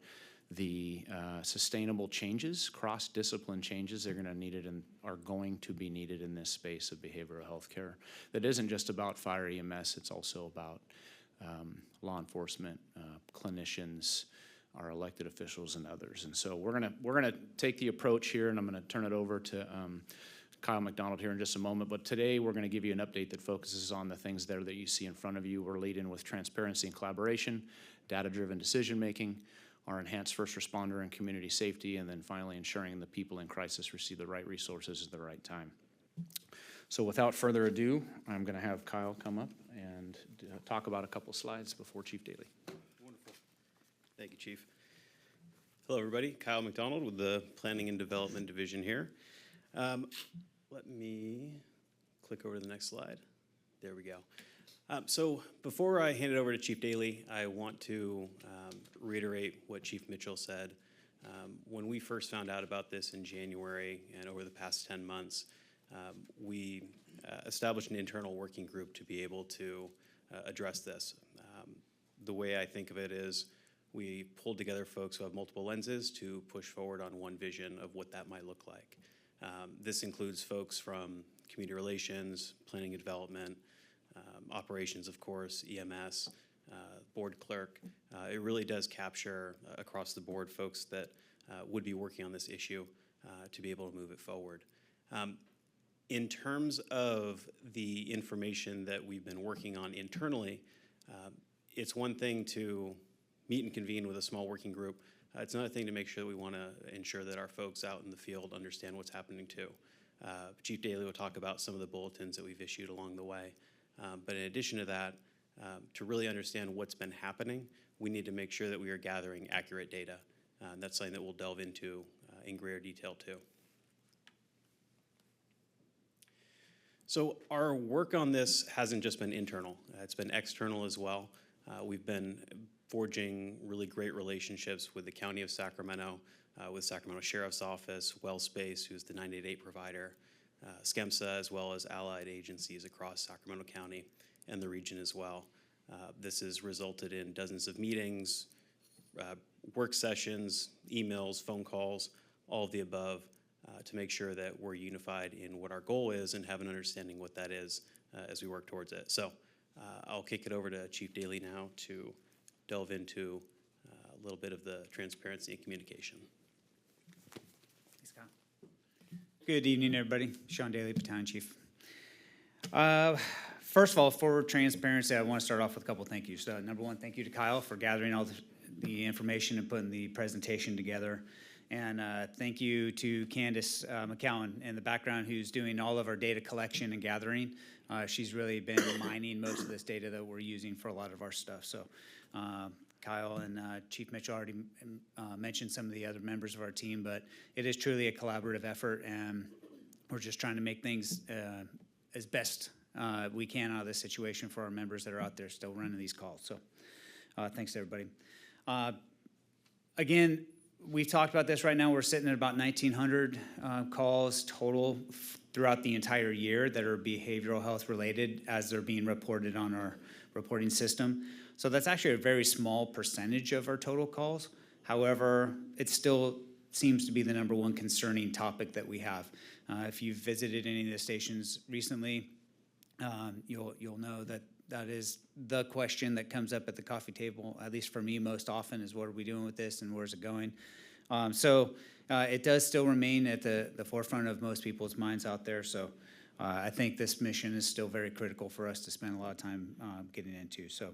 the sustainable changes, cross-discipline changes that are going to be needed in this space of behavioral health care. That isn't just about fire EMS, it's also about law enforcement, clinicians, our elected officials, and others. And so we're gonna take the approach here, and I'm gonna turn it over to Kyle McDonald here in just a moment. But today we're gonna give you an update that focuses on the things there that you see in front of you. We're leading with transparency and collaboration, data-driven decision-making, our enhanced first responder and community safety, and then finally ensuring the people in crisis receive the right resources at the right time. So without further ado, I'm gonna have Kyle come up and talk about a couple slides before Chief Daly. Wonderful. Thank you, Chief. Hello, everybody. Kyle McDonald with the Planning and Development Division here. Let me click over to the next slide. There we go. So before I hand it over to Chief Daly, I want to reiterate what Chief Mitchell said. When we first found out about this in January and over the past 10 months, we established an internal working group to be able to address this. The way I think of it is we pulled together folks who have multiple lenses to push forward on one vision of what that might look like. This includes folks from community relations, planning and development, operations, of course, EMS, board clerk. It really does capture across the board folks that would be working on this issue to be able to move it forward. In terms of the information that we've been working on internally, it's one thing to meet and convene with a small working group. It's another thing to make sure that we want to ensure that our folks out in the field understand what's happening too. Chief Daly will talk about some of the bulletins that we've issued along the way. But in addition to that, to really understand what's been happening, we need to make sure that we are gathering accurate data. That's something that we'll delve into in greater detail too. So our work on this hasn't just been internal, it's been external as well. We've been forging really great relationships with the County of Sacramento, with Sacramento Sheriff's Office, WellSpace, who's the 988 provider, SCEMSA, as well as allied agencies across Sacramento County and the region as well. This has resulted in dozens of meetings, work sessions, emails, phone calls, all of the above, to make sure that we're unified in what our goal is and have an understanding what that is as we work towards it. So I'll kick it over to Chief Daly now to delve into a little bit of the transparency and communication. Thanks, Kyle. Good evening, everybody. Sean Daly, Battalion Chief. First of all, for transparency, I want to start off with a couple of thank yous. Number one, thank you to Kyle for gathering all the information and putting the presentation together. And thank you to Candace McCowan in the background, who's doing all of our data collection and gathering. She's really been mining most of this data that we're using for a lot of our stuff. So Kyle and Chief Mitchell already mentioned some of the other members of our team, but it is truly a collaborative effort, and we're just trying to make things as best we can out of this situation for our members that are out there still running these calls. So thanks, everybody. Again, we've talked about this right now. We're sitting at about 1,900 calls total throughout the entire year that are behavioral health related as they're being reported on our reporting system. So that's actually a very small percentage of our total calls. However, it still seems to be the number one concerning topic that we have. If you've visited any of the stations recently, you'll know that that is the question that comes up at the coffee table, at least for me most often, is what are we doing with this and where's it going? So it does still remain at the forefront of most people's minds out there. So I think this mission is still very critical for us to spend a lot of time getting into. So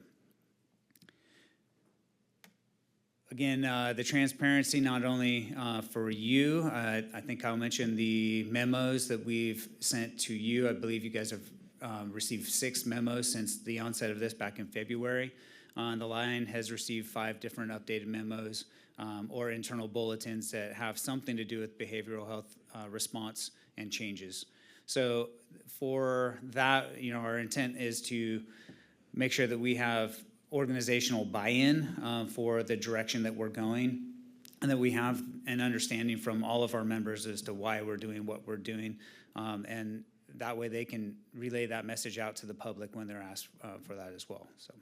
again, the transparency not only for you, I think Kyle mentioned the memos that we've sent to you. I believe you guys have received 6 memos since the onset of this back in February. The line has received 5 different updated memos or internal bulletins that have something to do with behavioral health response and changes. So for that, our intent is to make sure that we have organizational buy-in for the direction that we're going, and that we have an understanding from all of our members as to why we're doing what we're doing. And that way they can relay that message out to the public when they're asked for that as well. So,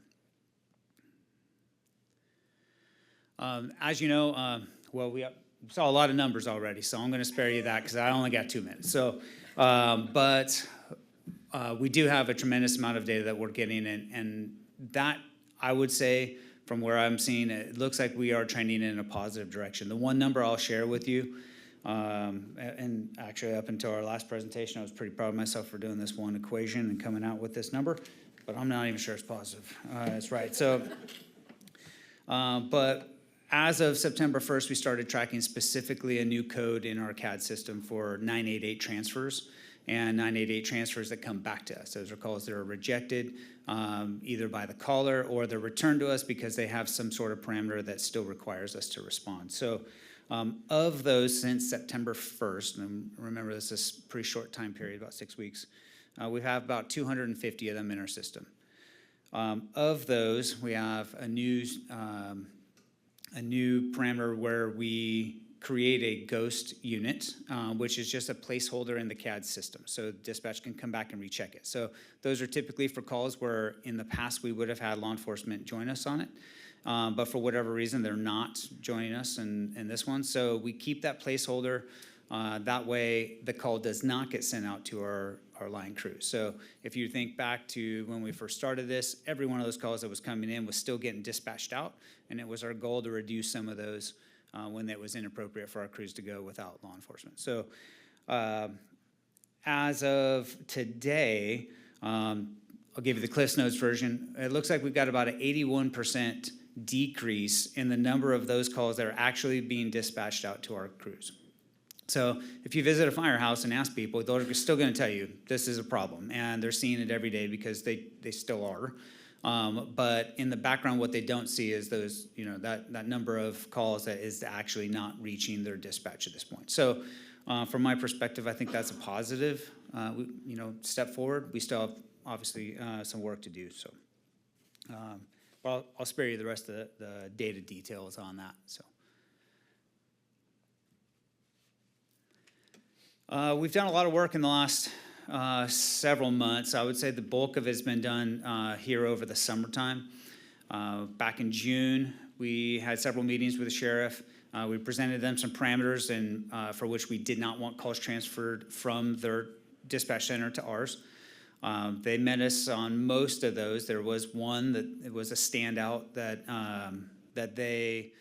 as you know, we saw a lot of numbers already, so I'm going to spare you that because I only got 2 minutes. So, but we do have a tremendous amount of data that we're getting, and that, I would say, from where I'm seeing, it looks like we are trending in a positive direction. The one number I'll share with you, and actually up until our last presentation, I was pretty proud of myself for doing this one equation and coming out with this number, but I'm not even sure it's positive. That's right. So, but as of September 1st, we started tracking specifically a new code in our CAD system for 988 transfers and 988 transfers that come back to us. Those are calls that are rejected either by the caller or they're returned to us because they have some sort of parameter that still requires us to respond. So of those since September 1st, and remember this is a pretty short time period, about 6 weeks, we have about 250 of them in our system. Of those, we have a new parameter where we create a ghost unit, which is just a placeholder in the CAD system. So dispatch can come back and recheck it. So those are typically for calls where in the past we would have had law enforcement join us on it. But for whatever reason, they're not joining us in this one. So we keep that placeholder. That way the call does not get sent out to our line crew. So if you think back to when we first started this, every one of those calls that was coming in was still getting dispatched out. And it was our goal to reduce some of those when it was inappropriate for our crews to go without law enforcement. So as of today, I'll give you the Cliffs Notes version. It looks like we've got about an 81% decrease in the number of those calls that are actually being dispatched out to our crews. So if you visit a firehouse and ask people, they're still going to tell you this is a problem, and they're seeing it every day because they still are. But in the background, what they don't see is those, that number of calls that is actually not reaching their dispatch at this point. So from my perspective, I think that's a positive, step forward. We still have obviously some work to do. So, but I'll spare you the rest of the data details on that. So. We've done a lot of work in the last several months. I would say the bulk of it has been done here over the summertime. Back in June, we had several meetings with the sheriff. We presented them some parameters and for which we did not want calls transferred from their dispatch center to ours. They met us on most of those. There was one that it was a standout that they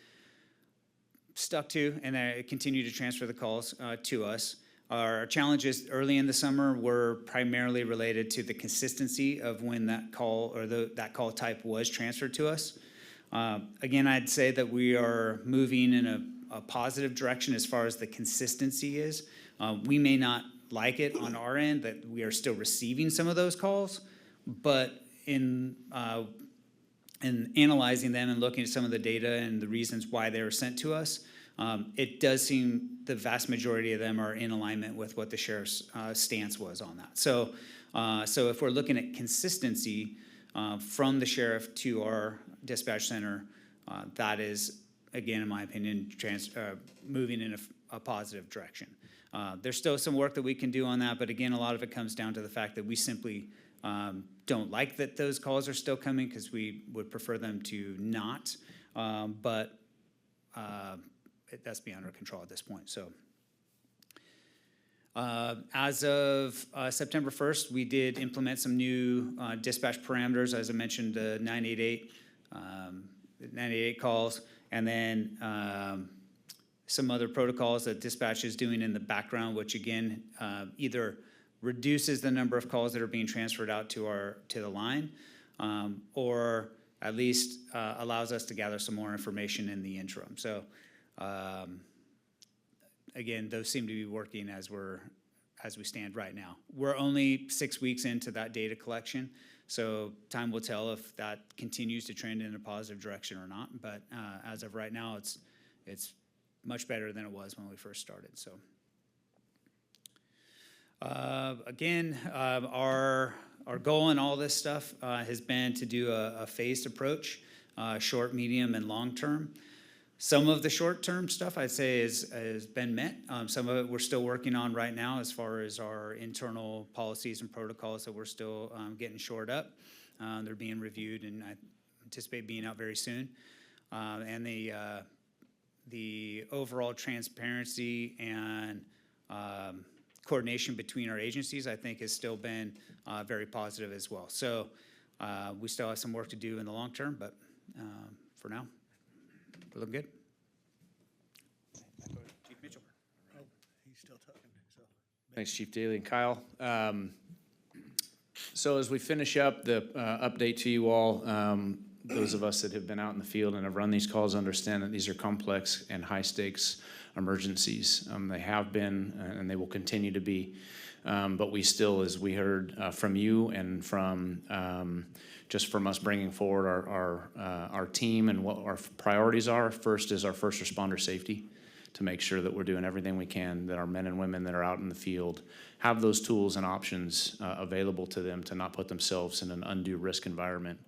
stuck to, and they continued to transfer the calls to us. Our challenges early in the summer were primarily related to the consistency of when that call or that call type was transferred to us. Again, I'd say that we are moving in a positive direction as far as the consistency is. We may not like it on our end that we are still receiving some of those calls, but in analyzing them and looking at some of the data and the reasons why they were sent to us, it does seem the vast majority of them are in alignment with what the sheriff's stance was on that. So, so if we're looking at consistency from the sheriff to our dispatch center, that is, again, in my opinion, moving in a positive direction. There's still some work that we can do on that, but again, a lot of it comes down to the fact that we simply don't like that those calls are still coming because we would prefer them to not, but that's beyond our control at this point. So as of September 1st, we did implement some new dispatch parameters, as I mentioned, the 988 calls, and then some other protocols that dispatch is doing in the background, which again, either reduces the number of calls that are being transferred out to the line, or at least allows us to gather some more information in the interim. So again, those seem to be working as we're as we stand right now. We're only 6 weeks into that data collection, so time will tell if that continues to trend in a positive direction or not. But as of right now, it's much better than it was when we first started. So again, our goal in all this stuff has been to do a phased approach, short, medium, and long term. Some of the short-term stuff I'd say has been met. Some of it we're still working on right now as far as our internal policies and protocols that we're still getting shored up. They're being reviewed and I anticipate being out very soon. And the overall transparency and coordination between our agencies, I think, has still been very positive as well. So we still have some work to do in the long term, but for now, we're looking good. Chief Mitchell. Oh, he's still talking, so. Thanks, Chief Daly and Kyle. So as we finish up the update to you all, those of us that have been out in the field and have run these calls understand that these are complex and high-stakes emergencies. They have been, and they will continue to be. But we still, as we heard from you and from just from us bringing forward our team and what our priorities are, first is our first responder safety, to make sure that we're doing everything we can, that our men and women that are out in the field have those tools and options available to them to not put themselves in an undue risk environment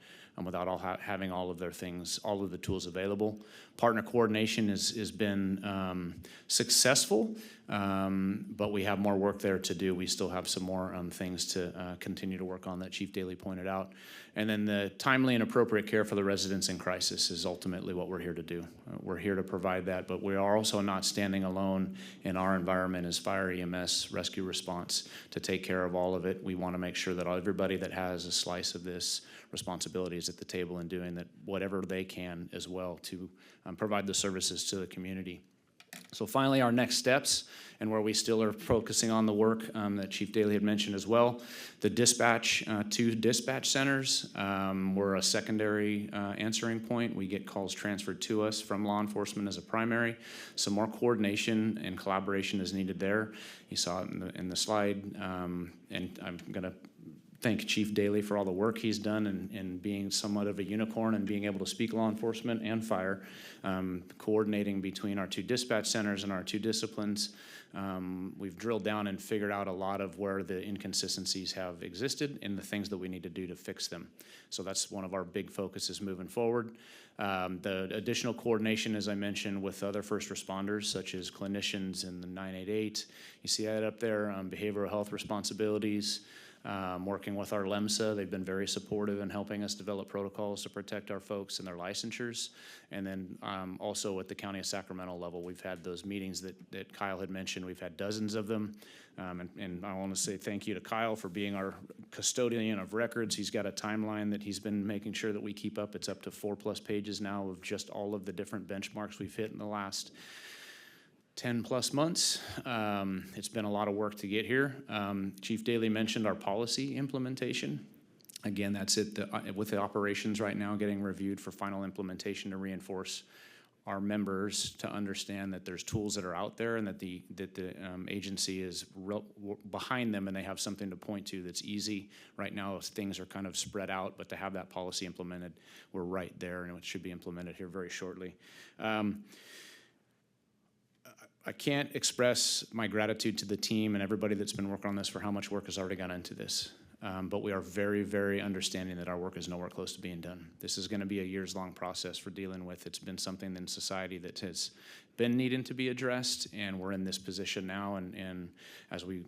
without having all of their things, all of the tools available. Partner coordination has been successful, but we have more work there to do. We still have some more things to continue to work on that Chief Daly pointed out. And then the timely and appropriate care for the residents in crisis is ultimately what we're here to do. We're here to provide that, but we are also not standing alone in our environment as fire, EMS, rescue response to take care of all of it. We want to make sure that everybody that has a slice of this responsibility is at the table and doing that whatever they can as well to provide the services to the community. So finally, our next steps, and where we still are focusing on the work that Chief Daly had mentioned as well, the dispatch, 2 dispatch centers were a secondary answering point. We get calls transferred to us from law enforcement as a primary. Some more coordination and collaboration is needed there. You saw it in the slide, and I'm gonna thank Chief Daly for all the work he's done in being somewhat of a unicorn and being able to speak law enforcement and fire, coordinating between our 2 dispatch centers and our 2 disciplines. We've drilled down and figured out a lot of where the inconsistencies have existed and the things that we need to do to fix them. So that's one of our big focuses moving forward. The additional coordination, as I mentioned, with other first responders, such as clinicians in the 988. You see that up there, behavioral health responsibilities. Working with our LEMSA, they've been very supportive in helping us develop protocols to protect our folks and their licensures. And then also at the County of Sacramento level, we've had those meetings that Kyle had mentioned. We've had dozens of them. And I want to say thank you to Kyle for being our custodian of records. He's got a timeline that he's been making sure that we keep up. It's up to 4+ pages now of just all of the different benchmarks we've hit in the last 10+ months. It's been a lot of work to get here. Chief Daly mentioned our policy implementation. Again, that's it with the operations right now getting reviewed for final implementation to reinforce our members to understand that there's tools that are out there and that the agency is behind them and they have something to point to that's easy. Right now, things are kind of spread out, but to have that policy implemented, we're right there, and it should be implemented here very shortly. I can't express my gratitude to the team and everybody that's been working on this for how much work has already gone into this. But we are very, very understanding that our work is nowhere close to being done. This is going to be a years-long process for dealing with. It's been something in society that has been needing to be addressed, and we're in this position now. And as we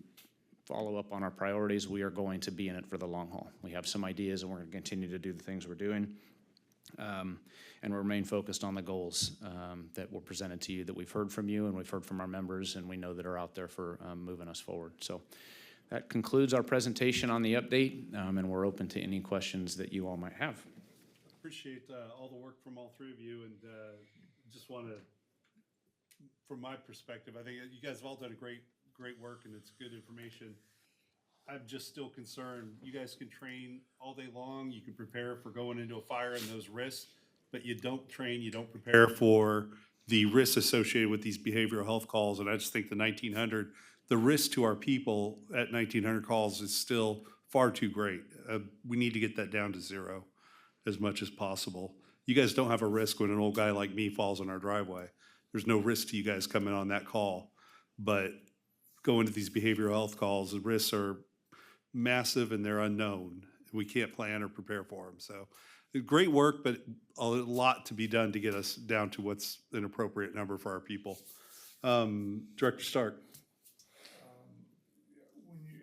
follow up on our priorities, we are going to be in it for the long haul. We have some ideas, and we're going to continue to do the things we're doing. And we remain focused on the goals that were presented to you, that we've heard from you and we've heard from our members, and we know that are out there for moving us forward. So that concludes our presentation on the update, and we're open to any questions that you all might have. Appreciate all the work from all 3 of you, and just want to, from my perspective, I think you guys have all done a great work, and it's good information. I'm just still concerned. You guys can train all day long. You can prepare for going into a fire and those risks, but you don't train, you don't prepare for the risks associated with these behavioral health calls. And I just think the 1900 the risk to our people at 1,900 calls is still far too great. We need to get that down to zero as much as possible. You guys don't have a risk when an old guy like me falls in our driveway. There's no risk to you guys coming on that call. But going to these behavioral health calls, the risks are massive and they're unknown. We can't plan or prepare for them. So great work, but a lot to be done to get us down to what's an appropriate number for our people. Director Stark.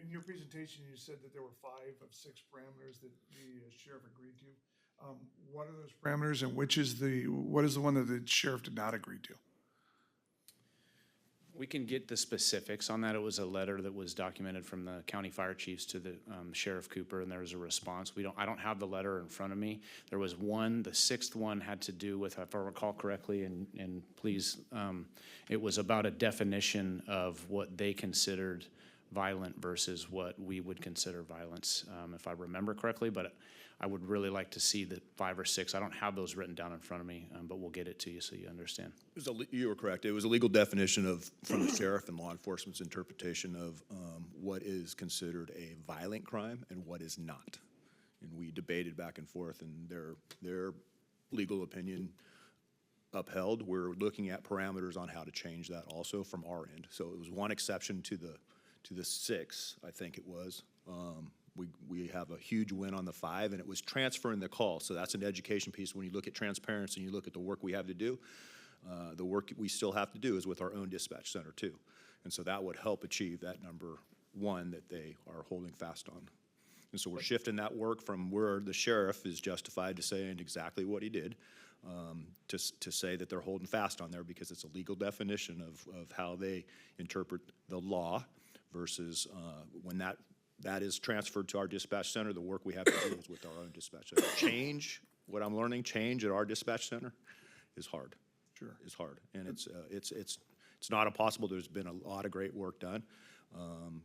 In your presentation, you said that there were 5 of 6 parameters that the sheriff agreed to. What are those parameters, and what is the one that the sheriff did not agree to? We can get the specifics on that. It was a letter that was documented from the county fire chiefs to the Sheriff Cooper, and there was a response. I don't have the letter in front of me. There was one, the 6th one had to do with, if I recall correctly, and please, it was about a definition of what they considered violent versus what we would consider violence, if I remember correctly, but I would really like to see the 5 or 6. I don't have those written down in front of me, but we'll get it to you so you understand. You were correct. It was a legal definition from the sheriff and law enforcement's interpretation of what is considered a violent crime and what is not. And we debated back and forth, and their legal opinion upheld. We're looking at parameters on how to change that also from our end. So it was one exception to the 6, I think it was. We have a huge win on the 5, and it was transferring the call. So that's an education piece. When you look at transparency and you look at the work we have to do, the work we still have to do is with our own dispatch center too. And so that would help achieve that number 1 that they are holding fast on. And so we're shifting that work from where the sheriff is justified to saying exactly what he did, to say that they're holding fast on there because it's a legal definition of how they interpret the law versus when that is transferred to our dispatch center, the work we have to do is with our own dispatch center. What I'm learning, change at our dispatch center is hard. Sure. Is hard. And it's not impossible. There's been a lot of great work done.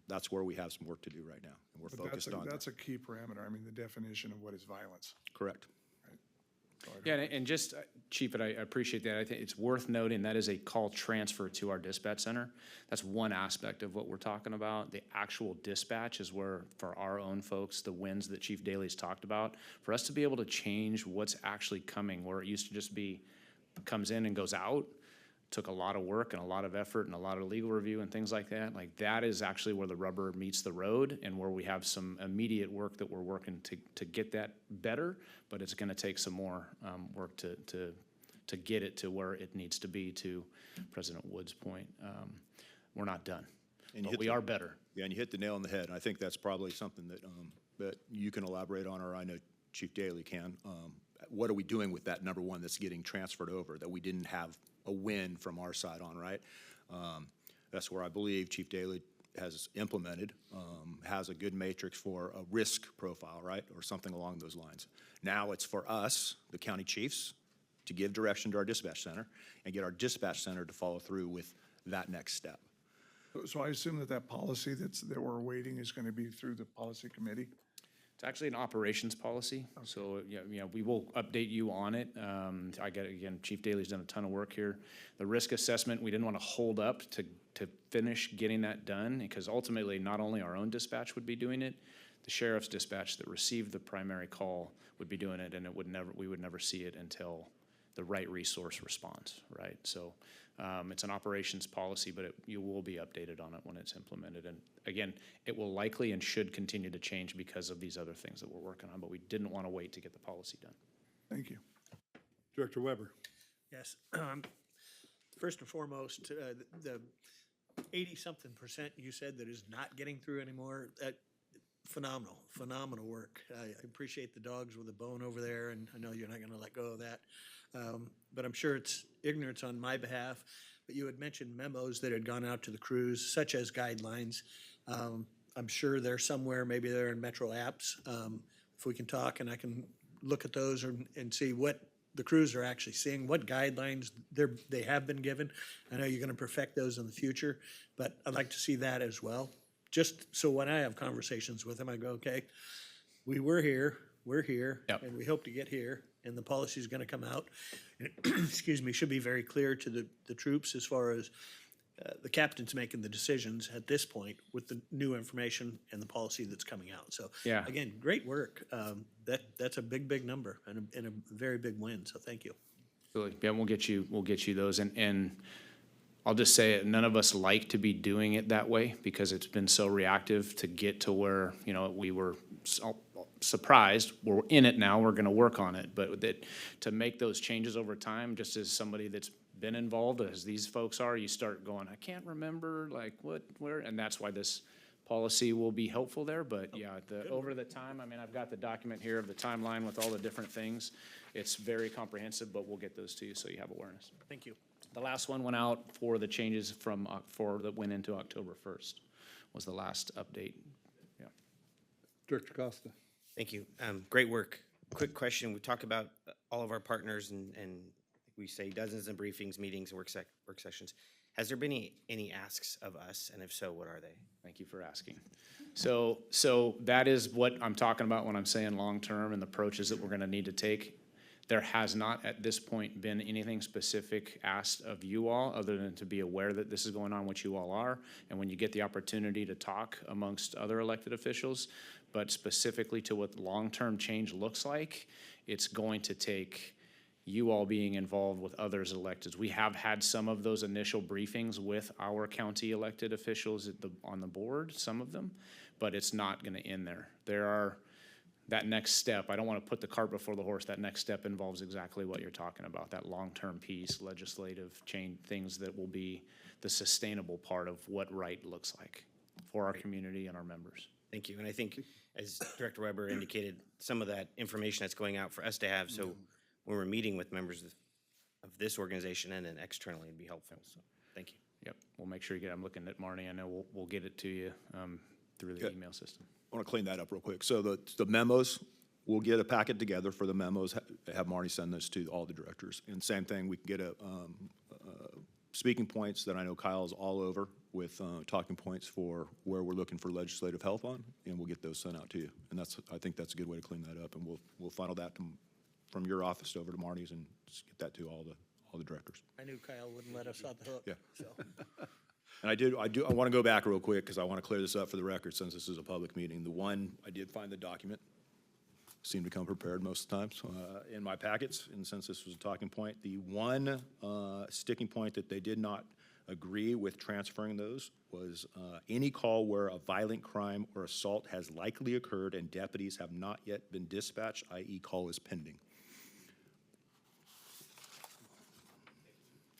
That's where we have some work to do right now, and we're focused on that. That's a key parameter. I mean, the definition of what is violence. Correct. Yeah, and just, Chief, and I appreciate that. I think it's worth noting that is a call transfer to our dispatch center. That's one aspect of what we're talking about. The actual dispatch is where, for our own folks, the wins that Chief Daly's talked about, for us to be able to change what's actually coming, where it used to just be comes in and goes out, took a lot of work and a lot of effort and a lot of legal review and things like that. Like, that is actually where the rubber meets the road and where we have some immediate work that we're working to get that better, but it's gonna take some more work to get it to where it needs to be, to President Wood's point. We're not done, but we are better. Yeah, and you hit the nail on the head. And I think that's probably something that you can elaborate on, or I know Chief Daly can. What are we doing with that number 1 that's getting transferred over that we didn't have a win from our side on, right? That's where I believe Chief Daly has implemented, has a good matrix for a risk profile, right? Or something along those lines. Now it's for us, the county chiefs, to give direction to our dispatch center and get our dispatch center to follow through with that next step. So I assume that policy that we're awaiting is going to be through the policy committee? It's actually an operations policy, so we will update you on it. Again, Chief Daly's done a ton of work here. The risk assessment, we didn't want to hold up to finish getting that done, because ultimately not only our own dispatch would be doing it, the sheriff's dispatch that received the primary call would be doing it, and we would never see it until the right resource responds, right? So it's an operations policy, but you will be updated on it when it's implemented. And again, it will likely and should continue to change because of these other things that we're working on, but we didn't want to wait to get the policy done. Thank you. Director Weber. Yes. First and foremost, the 80-something% you said that is not getting through anymore, phenomenal work. I appreciate the dogs with a bone over there, and I know you're not going to let go of that. But I'm sure it's ignorance on my behalf. But you had mentioned memos that had gone out to the crews, such as guidelines. I'm sure they're somewhere, maybe they're in Metro apps. If we can talk and I can look at those and see what the crews are actually seeing, what guidelines they have been given. I know you're going to perfect those in the future, but I'd like to see that as well. Just so when I have conversations with them, I go, okay, we're here, Yep. and we hope to get here, and the policy is going to come out. And, excuse me, should be very clear to the troops as far as the captain's making the decisions at this point with the new information and the policy that's coming out. So Yeah. again, great work. That's a big number and a very big win. So thank you. Absolutely. Yeah, we'll get you those. And I'll just say it, none of us like to be doing it that way because it's been so reactive to get to where, you know, we were surprised. We're in it now, we're gonna work on it. But that, to make those changes over time, just as somebody that's been involved, as these folks are, you start going, I can't remember, like, what, where, and that's why this policy will be helpful there. But yeah, over the time, I mean, I've got the document here of the timeline with all the different things. It's very comprehensive, but we'll get those to you so you have awareness. Thank you. The last one went out for the changes from, that went into October 1st, was the last update. Yeah. Director Costa. Thank you. Great work. Quick question. We talk about all of our partners and we say dozens of briefings, meetings, work sessions. Has there been any asks of us? And if so, what are they? Thank you for asking. So that is what I'm talking about when I'm saying long-term and the approaches that we're gonna need to take. There has not at this point been anything specific asked of you all other than to be aware that this is going on, which you all are. And when you get the opportunity to talk amongst other elected officials, but specifically to what long-term change looks like, it's going to take you all being involved with others elected. We have had some of those initial briefings with our county elected officials on the board, some of them, but it's not gonna end there. There are, that next step, I don't wanna put the cart before the horse, that next step involves exactly what you're talking about, that long-term piece, legislative change, things that will be the sustainable part of what right looks like for our community and our members. Thank you. And I think, as Director Weber indicated, some of that information that's going out for us to have, so when we're meeting with members of this organization and then externally, it'd be helpful. So, thank you. Yep, we'll make sure you get, I'm looking at Marnie, I know we'll get it to you through the email system. I want to clean that up real quick. So the memos, we'll get a packet together for the memos, have Marty send this to all the directors. And same thing, we can get speaking points that I know Kyle's all over with talking points for where we're looking for legislative help on, and we'll get those sent out to you. And I think that's a good way to clean that up, and we'll funnel that from your office over to Marty's and just get that to all the directors. I knew Kyle wouldn't let us off the hook. Yeah. So. And I want to go back real quick because I want to clear this up for the record since this is a public meeting. The one, I did find the document, seemed to come prepared most of the times in my packets, and since this was a talking point, the one sticking point that they did not agree with transferring those was any call where a violent crime or assault has likely occurred and deputies have not yet been dispatched, i.e. call is pending.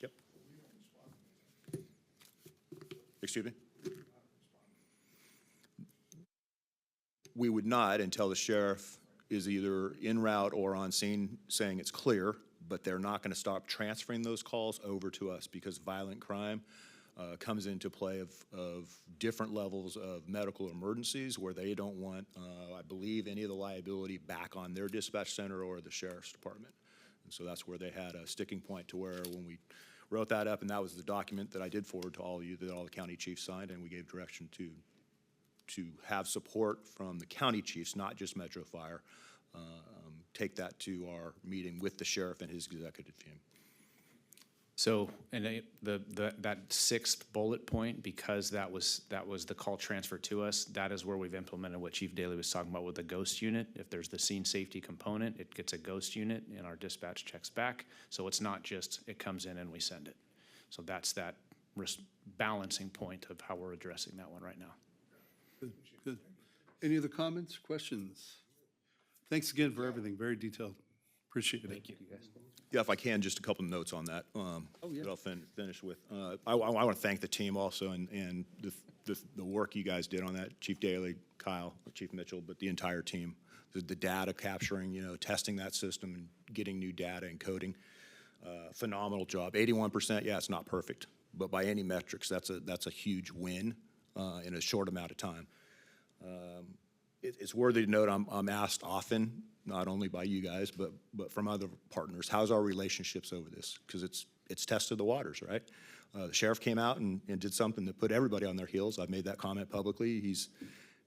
Yep. Excuse me? We would not until the sheriff is either en route or on scene saying it's clear, but they're not going to stop transferring those calls over to us because violent crime comes into play of different levels of medical emergencies where they don't want, I believe, any of the liability back on their dispatch center or the sheriff's department. And so that's where they had a sticking point to where when we wrote that up, and that was the document that I did forward to all of you that all the county chiefs signed, and we gave direction to have support from the county chiefs, not just Metro Fire, take that to our meeting with the sheriff and his executive team. So, and that sixth bullet point, because that was the call transfer to us, that is where we've implemented what Chief Daly was talking about with the ghost unit. If there's the scene safety component, it gets a ghost unit and our dispatch checks back. So it's not just, it comes in and we send it. So that's that balancing point of how we're addressing that one right now. Good. Any other comments, questions? Thanks again for everything. Very detailed. Appreciate it. Thank you. Yeah, if I can, just a couple of notes on that. That I'll finish with. I want to thank the team also and the work you guys did on that. Chief Daly, Kyle, Chief Mitchell, but the entire team. The data capturing, testing that system and getting new data and coding. Phenomenal job. 81%. Yeah, it's not perfect, but by any metrics, that's a huge win in a short amount of time. It's worthy to note I'm asked often, not only by you guys, but from other partners, how's our relationships over this? Because it's tested the waters, right? The sheriff came out and did something that put everybody on their heels. I've made that comment publicly.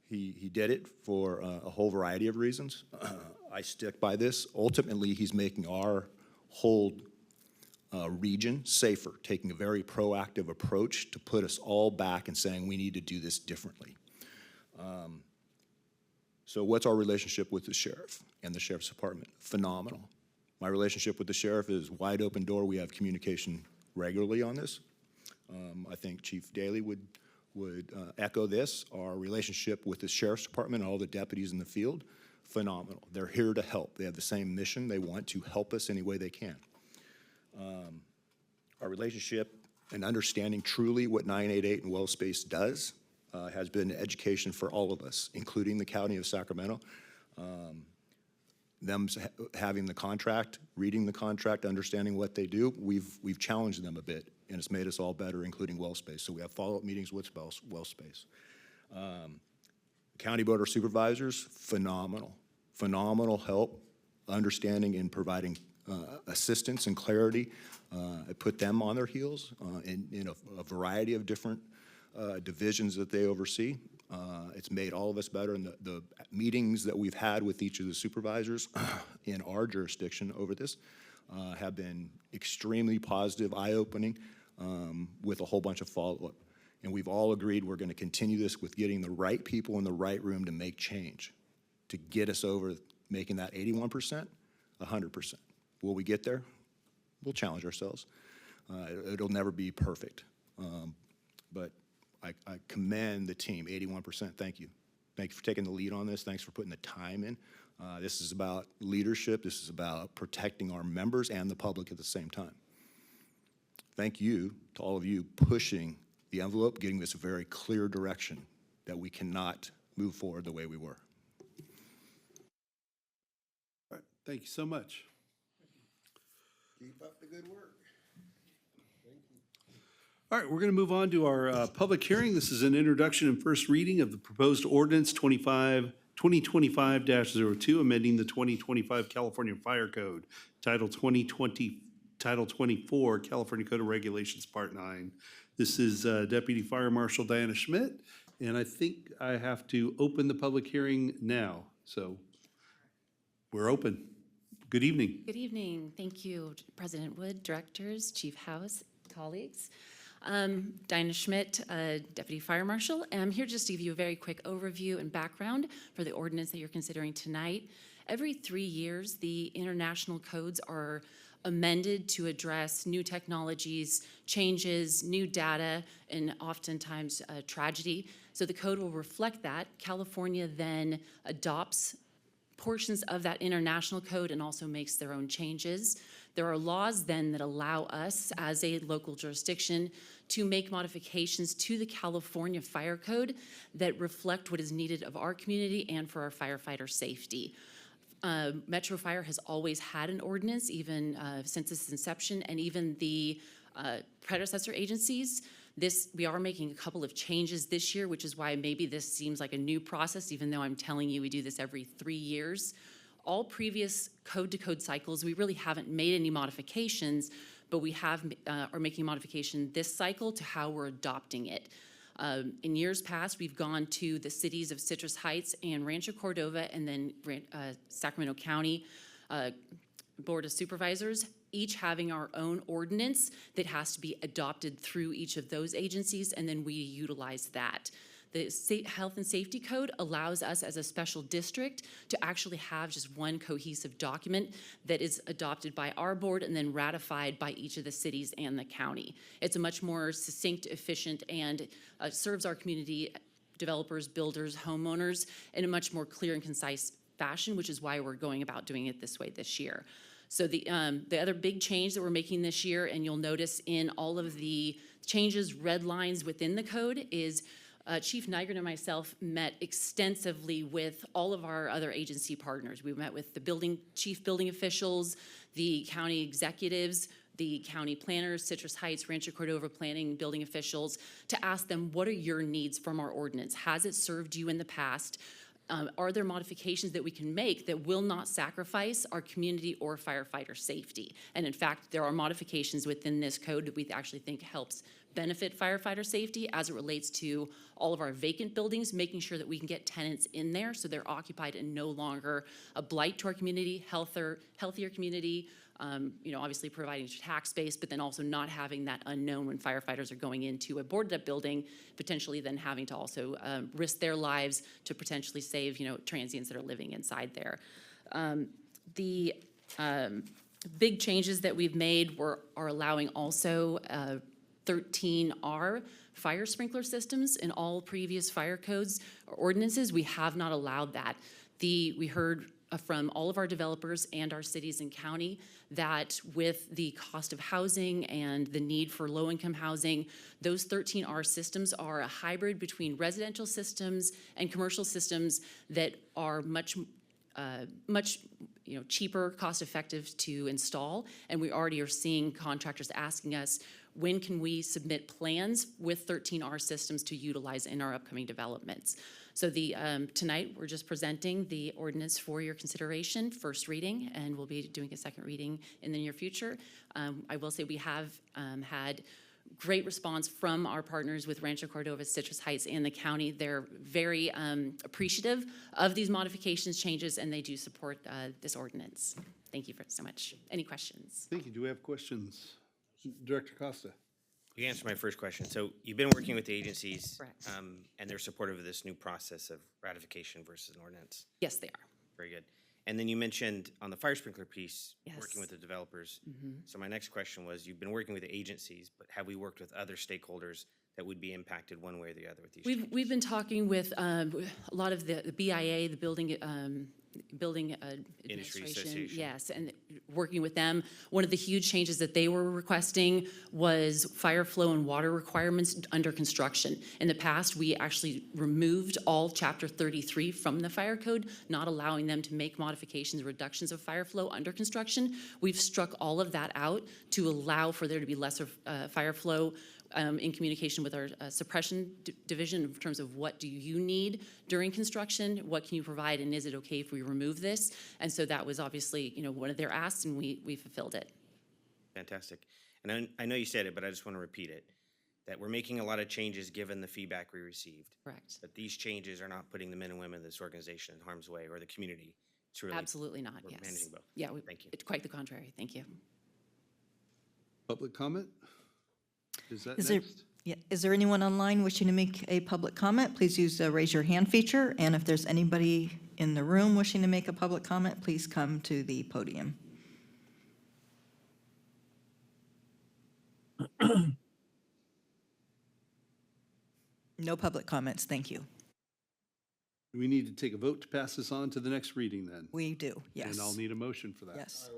He did it for a whole variety of reasons. I stick by this. Ultimately, he's making our hold region safer, taking a very proactive approach to put us all back and saying we need to do this differently. So what's our relationship with the sheriff and the sheriff's department? Phenomenal. My relationship with the sheriff is wide open door. We have communication regularly on this. I think Chief Daly would echo this. Our relationship with the sheriff's department and all the deputies in the field, phenomenal. They're here to help. They have the same mission. They want to help us any way they can. Our relationship and understanding truly what 988 and well space does has been education for all of us, including the County of Sacramento. Them having the contract, reading the contract, understanding what they do, we've challenged them a bit, and it's made us all better, including well space. So we have follow-up meetings with well space. County Board of Supervisors, phenomenal. Phenomenal help, understanding and providing assistance and clarity. It put them on their heels in a variety of different divisions that they oversee. It's made all of us better, and the meetings that we've had with each of the supervisors in our jurisdiction over this have been extremely positive, eye-opening, with a whole bunch of follow-up. And we've all agreed we're going to continue this with getting the right people in the right room to make change, to get us over making that 81%, 100%. Will we get there? We'll challenge ourselves. It'll never be perfect, but I commend the team, 81%. Thank you. Thank you for taking the lead on this. Thanks for putting the time in. This is about leadership. This is about protecting our members and the public at the same time. Thank you to all of you pushing the envelope, getting this a very clear direction that we cannot move forward the way we were. All right, thank you so much. Keep up the good work. All right, we're going to move on to our public hearing. This is an introduction and first reading of the proposed ordinance 2025-02, amending the 2025 California Fire Code, Title 24, California Code of Regulations, Part 9. This is Deputy Fire Marshal Diana Schmidt, and I think I have to open the public hearing now. So we're open. Good evening. Good evening. Thank you, President Wood, directors, Chief House, colleagues. Dinah Schmidt, Deputy Fire Marshal, and I'm here just to give you a very quick overview and background for the ordinance that you're considering tonight. Every 3 years, the international codes are amended to address new technologies, changes, new data, and oftentimes tragedy. So the code will reflect that. California then adopts portions of that international code and also makes their own changes. There are laws then that allow us as a local jurisdiction to make modifications to the California Fire Code that reflect what is needed of our community and for our firefighter safety. Metro Fire has always had an ordinance, even since its inception, and even the predecessor agencies. We are making a couple of changes this year, which is why maybe this seems like a new process, even though I'm telling you we do this every 3 years. All previous code-to-code cycles, we really haven't made any modifications, but we are making modification this cycle to how we're adopting it. In years past, we've gone to the cities of Citrus Heights and Rancho Cordova, and then Sacramento County Board of Supervisors, each having our own ordinance that has to be adopted through each of those agencies, and then we utilize that. The Health and Safety Code allows us as a special district to actually have just one cohesive document that is adopted by our board and then ratified by each of the cities and the county. It's a much more succinct, efficient, and serves our community, developers, builders, homeowners in a much more clear and concise fashion, which is why we're going about doing it this way this year. So the other big change that we're making this year, and you'll notice in all of the changes, red lines within the code, is Chief Nygren and myself met extensively with all of our other agency partners. We met with the chief building officials, the county executives, the county planners, Citrus Heights, Rancho Cordova planning building officials, to ask them, what are your needs from our ordinance? Has it served you in the past? Are there modifications that we can make that will not sacrifice our community or firefighter safety? And in fact, there are modifications within this code that we actually think helps benefit firefighter safety as it relates to all of our vacant buildings, making sure that we can get tenants in there so they're occupied and no longer a blight to our community, healthier community, obviously providing tax base, but then also not having that unknown when firefighters are going into a boarded-up building, potentially then having to also risk their lives to potentially save, transients that are living inside there. The big changes that we've made are allowing also 13R fire sprinkler systems. In all previous fire codes or ordinances, we have not allowed that. We heard from all of our developers and our cities and county that with the cost of housing and the need for low-income housing, those 13R systems are a hybrid between residential systems and commercial systems that are much cheaper, cost-effective to install. And we already are seeing contractors asking us, when can we submit plans with 13R systems to utilize in our upcoming developments? So tonight, we're just presenting the ordinance for your consideration, first reading, and we'll be doing a second reading in the near future. I will say we have had great response from our partners with Rancho Cordova, Citrus Heights, and the county. They're very appreciative of these modifications, changes, and they do support this ordinance. Thank you so much. Any questions? Thank you. Do we have questions? Director Costa. You answered my first question. So you've been working with the agencies, Correct. And they're supportive of this new process of ratification versus an ordinance. Yes, they are. Very good. And then you mentioned on the fire sprinkler piece, Yes. working with the developers. So my next question was, you've been working with the agencies, but have we worked with other stakeholders that would be impacted one way or the other with these changes? We've been talking with a lot of the BIA, the Building Industry Administration. Association. Yes, and working with them. One of the huge changes that they were requesting was fire flow and water requirements under construction. In the past, we actually removed all Chapter 33 from the fire code, not allowing them to make modifications or reductions of fire flow under construction. We've struck all of that out to allow for there to be lesser fire flow in communication with our suppression division in terms of what do you need during construction, what can you provide, and is it okay if we remove this? And so that was obviously, one of their asks, and we fulfilled it. Fantastic. And I know you said it, but I just want to repeat it, that we're making a lot of changes given the feedback we received. Correct. But these changes are not putting the men and women of this organization in harm's way or the community. It's really Absolutely not, we're yes. managing both. Yeah, Thank you. it's quite the contrary. Thank you. Public comment? Is that Is there, next? yeah, is there anyone online wishing to make a public comment? Please use the raise your hand feature. And if there's anybody in the room wishing to make a public comment, please come to the podium. No public comments, thank you. Do we need to take a vote to pass this on to the next reading then? We do, yes. And I'll need a motion for that. Yes.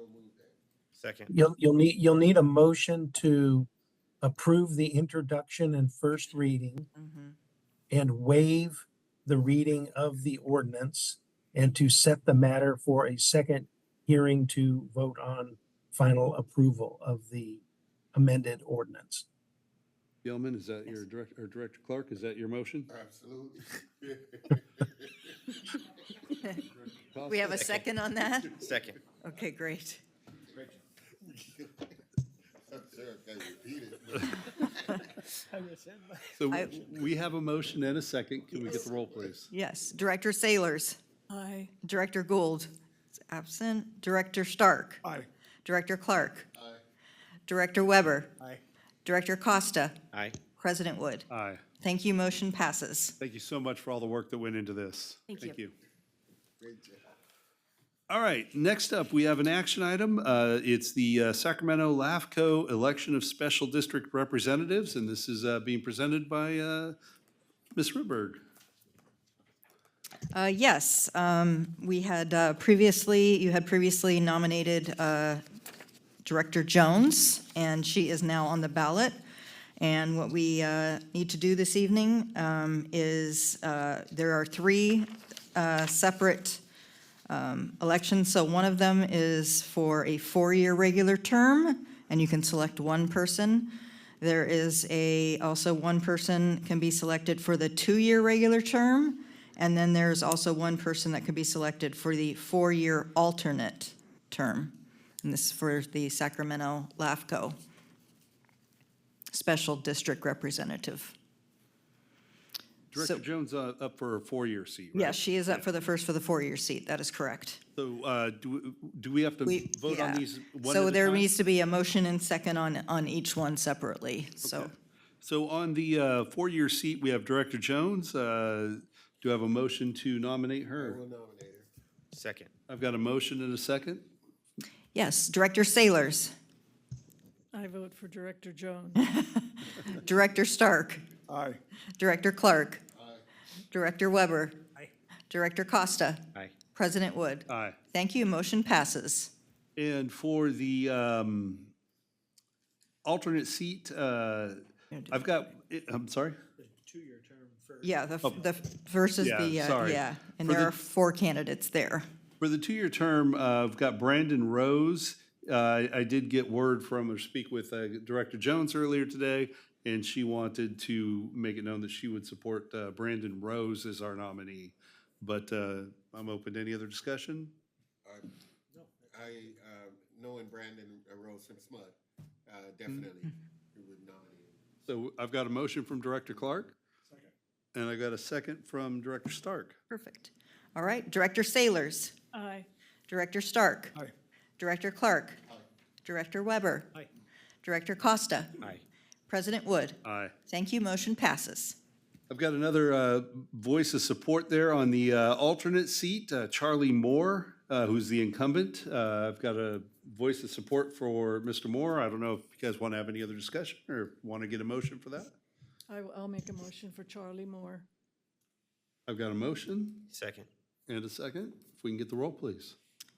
Second. You'll need a motion to approve the introduction and first reading and waive the reading of the ordinance and to set the matter for a second hearing to vote on final approval of the amended ordinance. Yeoman, is that your director, or Director Clark, is that your motion? Absolutely. We have a second on that? Second. Okay, great. Sarah can't repeat it. So we have a motion and a second. Can we get the roll, please? Yes. Director Saylors. Aye. Director Gould is absent. Director Stark. Aye. Director Clark. Aye. Director Weber. Aye. Director Costa. Aye. President Wood. Aye. Thank you. Motion passes. Thank you so much for all the work that went into this. Thank you. Great job. All right, next up, we have an action item. It's the Sacramento LAFCO Election of Special District Representatives, and this is being presented by Ms. Ribberg. Yes, we had previously, you had previously nominated Director Jones, and she is now on the ballot. And what we need to do this evening is, there are three separate elections. So one of them is for a 4-year regular term, and you can select one person. There is also one person can be selected for the 2-year regular term, and then there's also one person that could be selected for the 4-year alternate term. And this is for the Sacramento LAFCO Special District Representative. Director So- Jones up for a 4-year seat, right? Yes, she is up for the 4-year seat. That is correct. So do we have to vote on Yeah. these one So at a there time? needs to be a motion and second on each one separately, so. Okay. So on the 4-year seat, we have Director Jones. Do I have a motion to nominate I her? will nominate her. Second. I've got a motion and a second. Yes, Director Sailors, I vote for Director Jones. Director Stark, Aye. Director Clark, Aye. Director Weber, Aye. Director Costa, Aye. President Wood. Aye. Thank you, motion passes. And for the alternate seat, I've got, I'm sorry? Two-year term first. Yeah, the versus Yeah, the, sorry. yeah, and For there the- are 4 candidates there. For the 2-year term, I've got Brandon Rose. I did get word from or speak with Director Jones earlier today, and she wanted to make it known that she would support Brandon Rose as our nominee. But I'm open to any other discussion. Knowing Brandon Rose from SMUD, definitely we would nominate him. So I've got a motion from Director Clark. And I got a second from Director Stark. Perfect. All right, Director Sailors, Aye. Director Stark. Aye. Director Clark. Aye. Director Weber. Aye. Director Costa. Aye. President Wood. Aye. Thank you, motion passes. I've got another voice of support there on the alternate seat, Charlie Moore, who's the incumbent. I've got a voice of support for Mr. Moore. I don't know if you guys want to have any other discussion or want to get a motion for that. I'll make a motion for Charlie Moore. I've got a motion Second. and a second. If we can get the roll, please.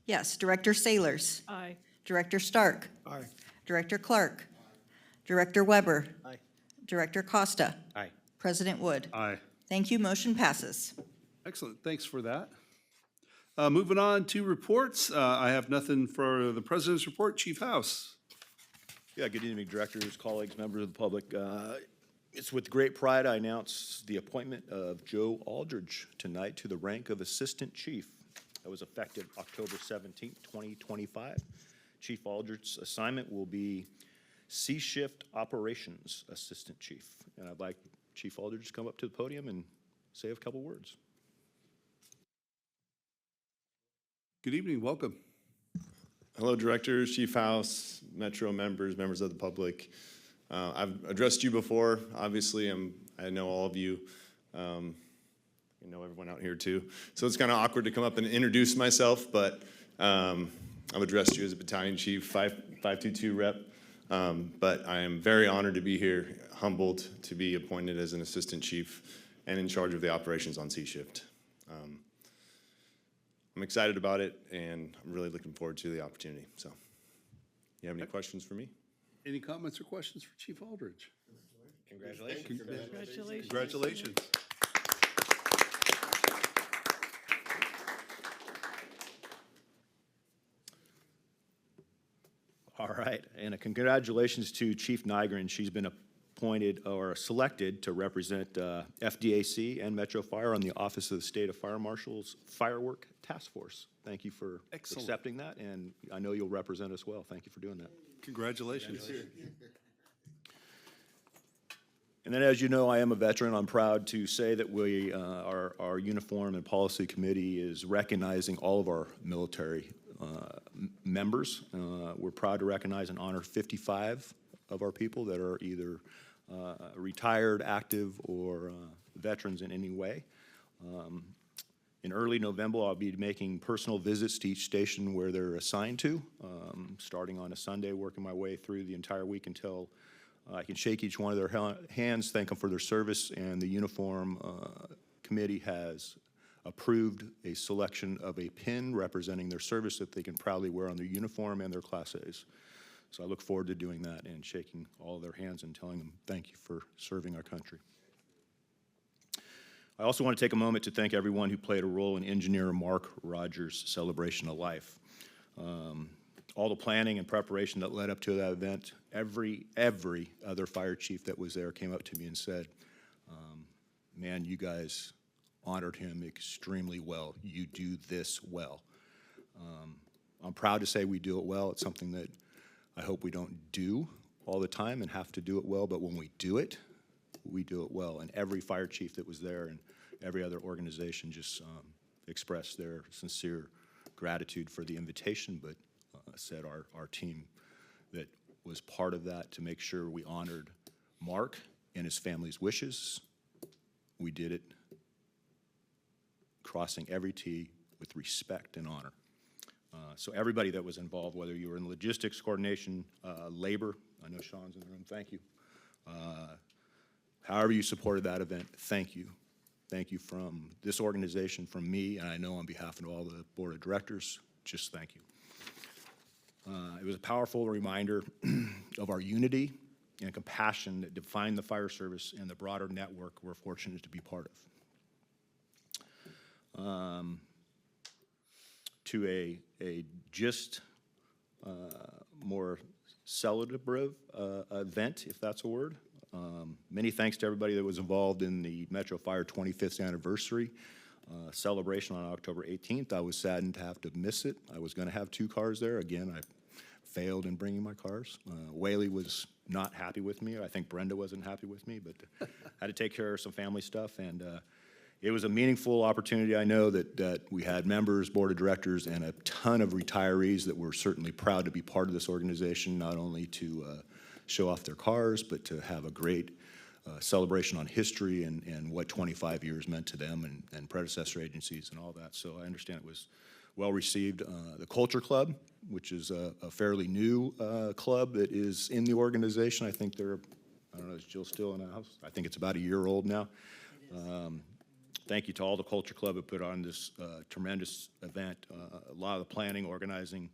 Yes, Director Sailors. Aye. Director Stark. Aye. Director Clark. Director Weber. Aye. Director Costa. Aye. President Wood. Aye. Thank you, motion passes. Excellent. Thanks for that. Moving on to reports. I have nothing for the President's report. Chief House. Yeah, good evening, directors, colleagues, members of the public. It's with great pride I announce the appointment of Joe Aldridge tonight to the rank of Assistant Chief. That was effective October 17th, 2025. Chief Aldridge's assignment will be C-Shift Operations Assistant Chief. And I'd like Chief Aldridge to come up to the podium and say a couple words. Good evening. Welcome. Hello, directors, Chief House, Metro members, members of the public. I've addressed you before. Obviously, I know all of you. I know everyone out here too. So it's kind of awkward to come up and introduce myself, but I've addressed you as a battalion chief, 522 rep. But I am very honored to be here, humbled to be appointed as an assistant chief and in charge of the operations on C-Shift. I'm excited about it, and I'm really looking forward to the opportunity. So, you have any questions for me? Any comments or questions for Chief Aldridge? Congratulations. Congratulations. Congratulations. All right, and a congratulations to Chief Nygren. She's been appointed or selected to represent FDAC and Metro Fire on the Office of the State of Fire Marshal's Firework Task Force. Thank you for Excellent. accepting that, and I know you'll represent us well. Thank you for doing that. Congratulations. And then, as you know, I am a veteran. I'm proud to say that our Uniform and Policy Committee is recognizing all of our military members. We're proud to recognize and honor 55 of our people that are either retired, active, or veterans in any way. In early November, I'll be making personal visits to each station where they're assigned to, starting on a Sunday, working my way through the entire week until I can shake each one of their hands, thank them for their service, and the Uniform Committee has approved a selection of a pin representing their service that they can proudly wear on their uniform and their Class A's. So I look forward to doing that and shaking all their hands and telling them thank you for serving our country. I also want to take a moment to thank everyone who played a role in Engineer Mark Rogers' celebration of life. All the planning and preparation that led up to that event, every other fire chief that was there came up to me and said, man, you guys honored him extremely well. You do this well. I'm proud to say we do it well. It's something that I hope we don't do all the time and have to do it well, but when we do it, we do it well. And every fire chief that was there and every other organization just expressed their sincere gratitude for the invitation, but said our team that was part of that to make sure we honored Mark and his family's wishes. We did it crossing every T with respect and honor. So everybody that was involved, whether you were in logistics, coordination, labor, I know Sean's in the room, thank you. However you supported that event, thank you. Thank you from this organization, from me, and I know on behalf of all the board of directors, just thank you. It was a powerful reminder of our unity and compassion that defined the fire service and the broader network we're fortunate to be part of. To a just more celebrative event, if that's a word. Many thanks to everybody that was involved in the Metro Fire 25th anniversary celebration on October 18th. I was saddened to have to miss it. I was going to have 2 cars there. Again, I failed in bringing my cars. Whaley was not happy with me. I think Brenda wasn't happy with me, but I had to take care of some family stuff, and it was a meaningful opportunity. I know that we had members, board of directors, and a ton of retirees that were certainly proud to be part of this organization, not only to show off their cars, but to have a great celebration on history and what 25 years meant to them and predecessor agencies and all that. So I understand it was well received. The Culture Club, which is a fairly new club that is in the organization. I think they're, I don't know, is Jill still in the house? I think it's about a year old now. Thank you to all the Culture Club who put on this tremendous event. A lot of the planning, organizing,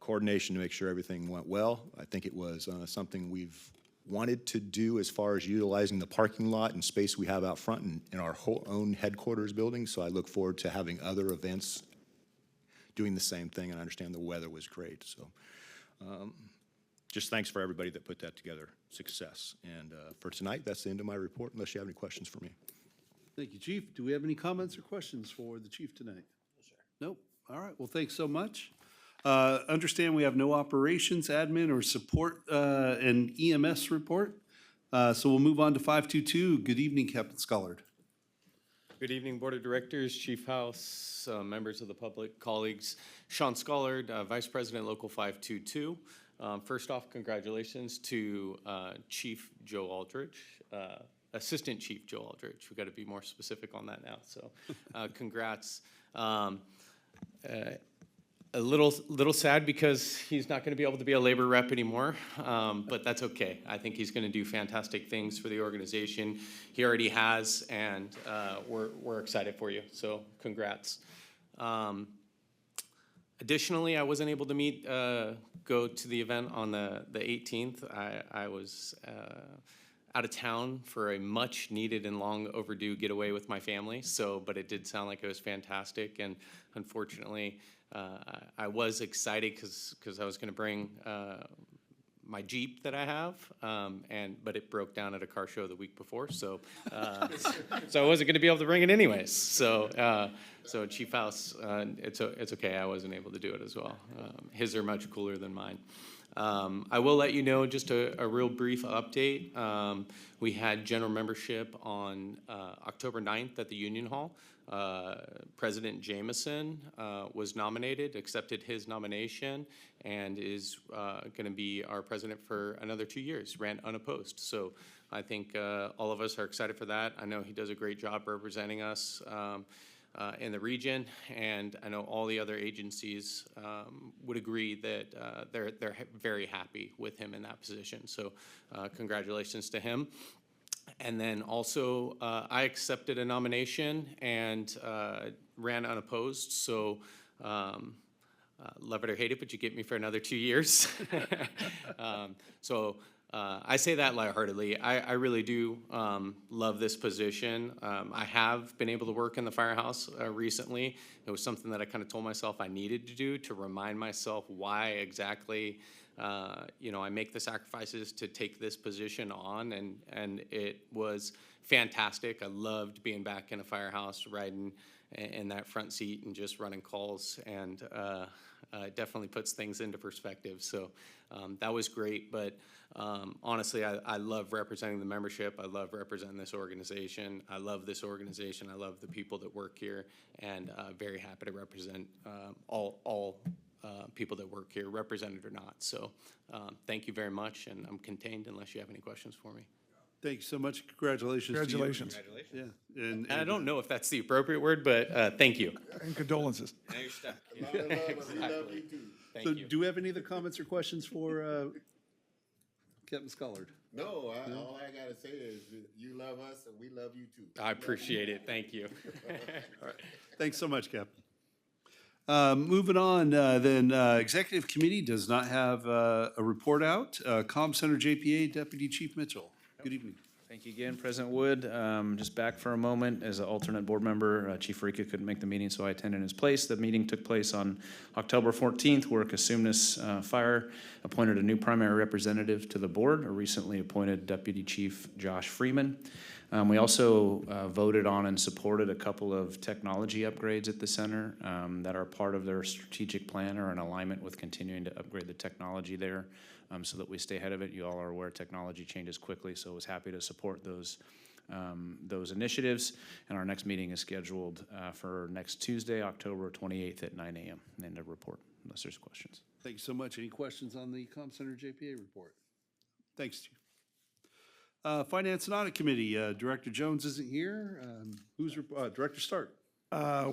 coordination to make sure everything went well. I think it was something we've wanted to do as far as utilizing the parking lot and space we have out front in our whole own headquarters building. So I look forward to having other events doing the same thing, and I understand the weather was great. So just thanks for everybody that put that together. Success. And for tonight, that's the end of my report, unless you have any questions for me. Thank you, Chief. Do we have any comments or questions for the chief tonight? No, sir. Nope. All right. Well, thanks so much. Understand we have no operations, admin, or support and EMS report. So we'll move on to 522. Good evening, Captain Scollard. Good evening, Board of Directors, Chief House, members of the public, colleagues. Sean Scollard, Vice President, Local 522. First off, congratulations to Chief Joe Aldrich, Assistant Chief Joe Aldrich. We've got to be more specific on that now, so congrats. A little sad because he's not going to be able to be a labor rep anymore, but that's okay. I think he's going to do fantastic things for the organization. He already has, and we're excited for you, so congrats. Additionally, I wasn't able to go to the event on the 18th. I was out of town for a much needed and long overdue getaway with my family, but it did sound like it was fantastic, and unfortunately, I was excited because I was going to bring my Jeep that I have, but it broke down at a car show the week before, so I wasn't going to be able to bring it anyways. So Chief House, it's okay. I wasn't able to do it as well. His are much cooler than mine. I will let you know just a real brief update. We had general membership on October 9th at the Union Hall. President Jameson was nominated, accepted his nomination, and is going to be our president for another 2 years, ran unopposed. So I think all of us are excited for that. I know he does a great job representing us in the region, and I know all the other agencies would agree that they're very happy with him in that position. So congratulations to him. And then also, I accepted a nomination and ran unopposed. So love it or hate it, but you get me for another 2 years. I say that lightheartedly. I really do love this position. I have been able to work in the firehouse recently. It was something that I kind of told myself I needed to do to remind myself why exactly I make the sacrifices to take this position on, and it was fantastic. I loved being back in a firehouse, riding in that front seat and just running calls, and It definitely puts things into perspective. So that was great. But honestly, I love representing the membership. I love representing this organization. I love this organization. I love the people that work here, and very happy to represent all people that work here, represented or not. So thank you very much, and I'm contained unless you have any questions for me. Thank you so much. Congratulations to you. Congratulations. Yeah. And I don't know if that's the appropriate word, but thank you. And condolences. Now you're stuck. Exactly. Thank So you. do we have any other comments or questions for Captain Scullard? No, all I gotta say is you love us and we love you too. I appreciate it. Thank you. All right. Thanks so much, Captain. Moving on, then, Executive Committee does not have a report out. Comm Center JPA Deputy Chief Mitchell. Good evening. Thank you again, President Wood. Just back for a moment as an alternate board member. Chief Rika couldn't make the meeting, so I attended in his place. The meeting took place on October 14th, where Cosumnes Fire appointed a new primary representative to the board, a recently appointed Deputy Chief Josh Freeman. We also voted on and supported a couple of technology upgrades at the center that are part of their strategic plan or in alignment with continuing to upgrade the technology there so that we stay ahead of it. You all are aware technology changes quickly, so I was happy to support those initiatives. And our next meeting is scheduled for next Tuesday, October 28th at 9 a.m. End of report, unless there's questions. Thank you so much. Any questions on the Comm Center JPA report? Thanks, Chief. Finance and Audit Committee, Director Jones isn't here. Director Stark?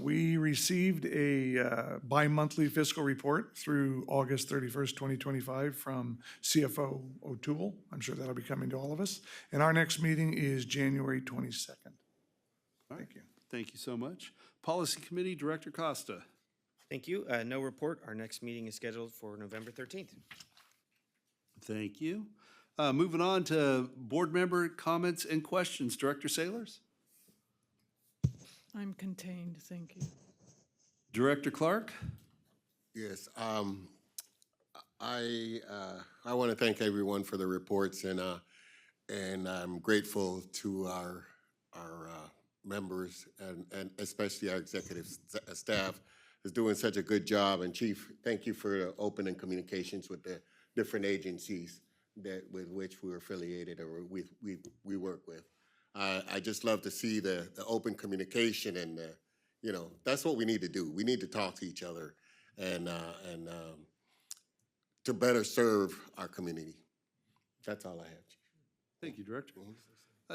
We received a bi-monthly fiscal report through August 31st, 2025 from CFO O'Toole. I'm sure that'll be coming to all of us. And our next meeting is January 22nd. Thank you. Thank you so much. Policy Committee, Director Costa. Thank you. No report. Our next meeting is scheduled for November 13th. Thank you. Moving on to board member comments and questions. Director Sailors? I'm contained, thank you. Director Clark? Yes, I want to thank everyone for the reports, and I'm grateful to our members and especially our executive staff is doing such a good job. And Chief, thank you for the open and communications with the different agencies with which we're affiliated or we work with. I just love to see the open communication, and that's what we need to do. We need to talk to each other and to better serve our community. That's all I have, Chief. Thank you, Director.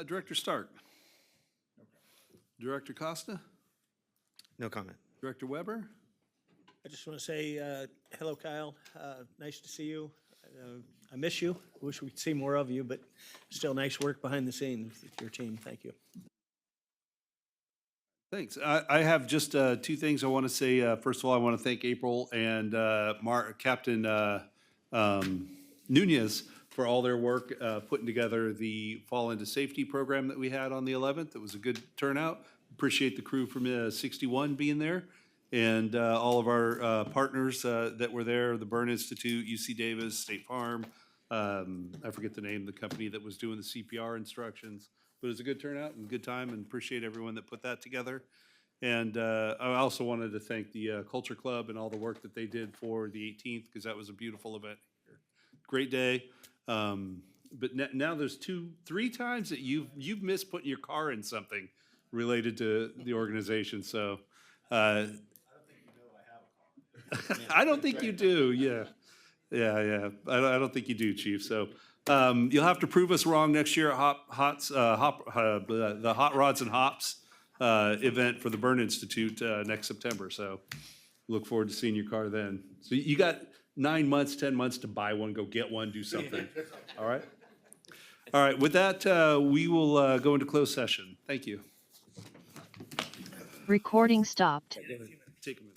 Director Stark? Director Costa? No comment. Director Weber? I just want to say hello, Kyle. Nice to see you. I miss you. Wish we could see more of you, but still nice work behind the scenes with your team. Thank you. Thanks. I have just two things I want to say. First of all, I want to thank April and Captain Nunez for all their work putting together the Fall Into Safety program that we had on the 11th. It was a good turnout. Appreciate the crew from 61 being there, and all of our partners that were there, the Burn Institute, UC Davis, State Farm. I forget the name of the company that was doing the CPR instructions, but it was a good turnout and good time, and appreciate everyone that put that together. And I also wanted to thank the Culture Club and all the work that they did for the 18th, because that was a beautiful event. Great day. But now there's 3 times that you've missed putting your car in something related to the organization. So I don't think you do. Yeah. I don't think you do, Chief. So you'll have to prove us wrong next year at the Hot Rods and Hops event for the Burn Institute next September. So look forward to seeing your car then. So you got 9 months, 10 months to buy one, go get one, do something. All right? All right, with that, we will go into closed session. Thank you. Recording stopped. Take a minute.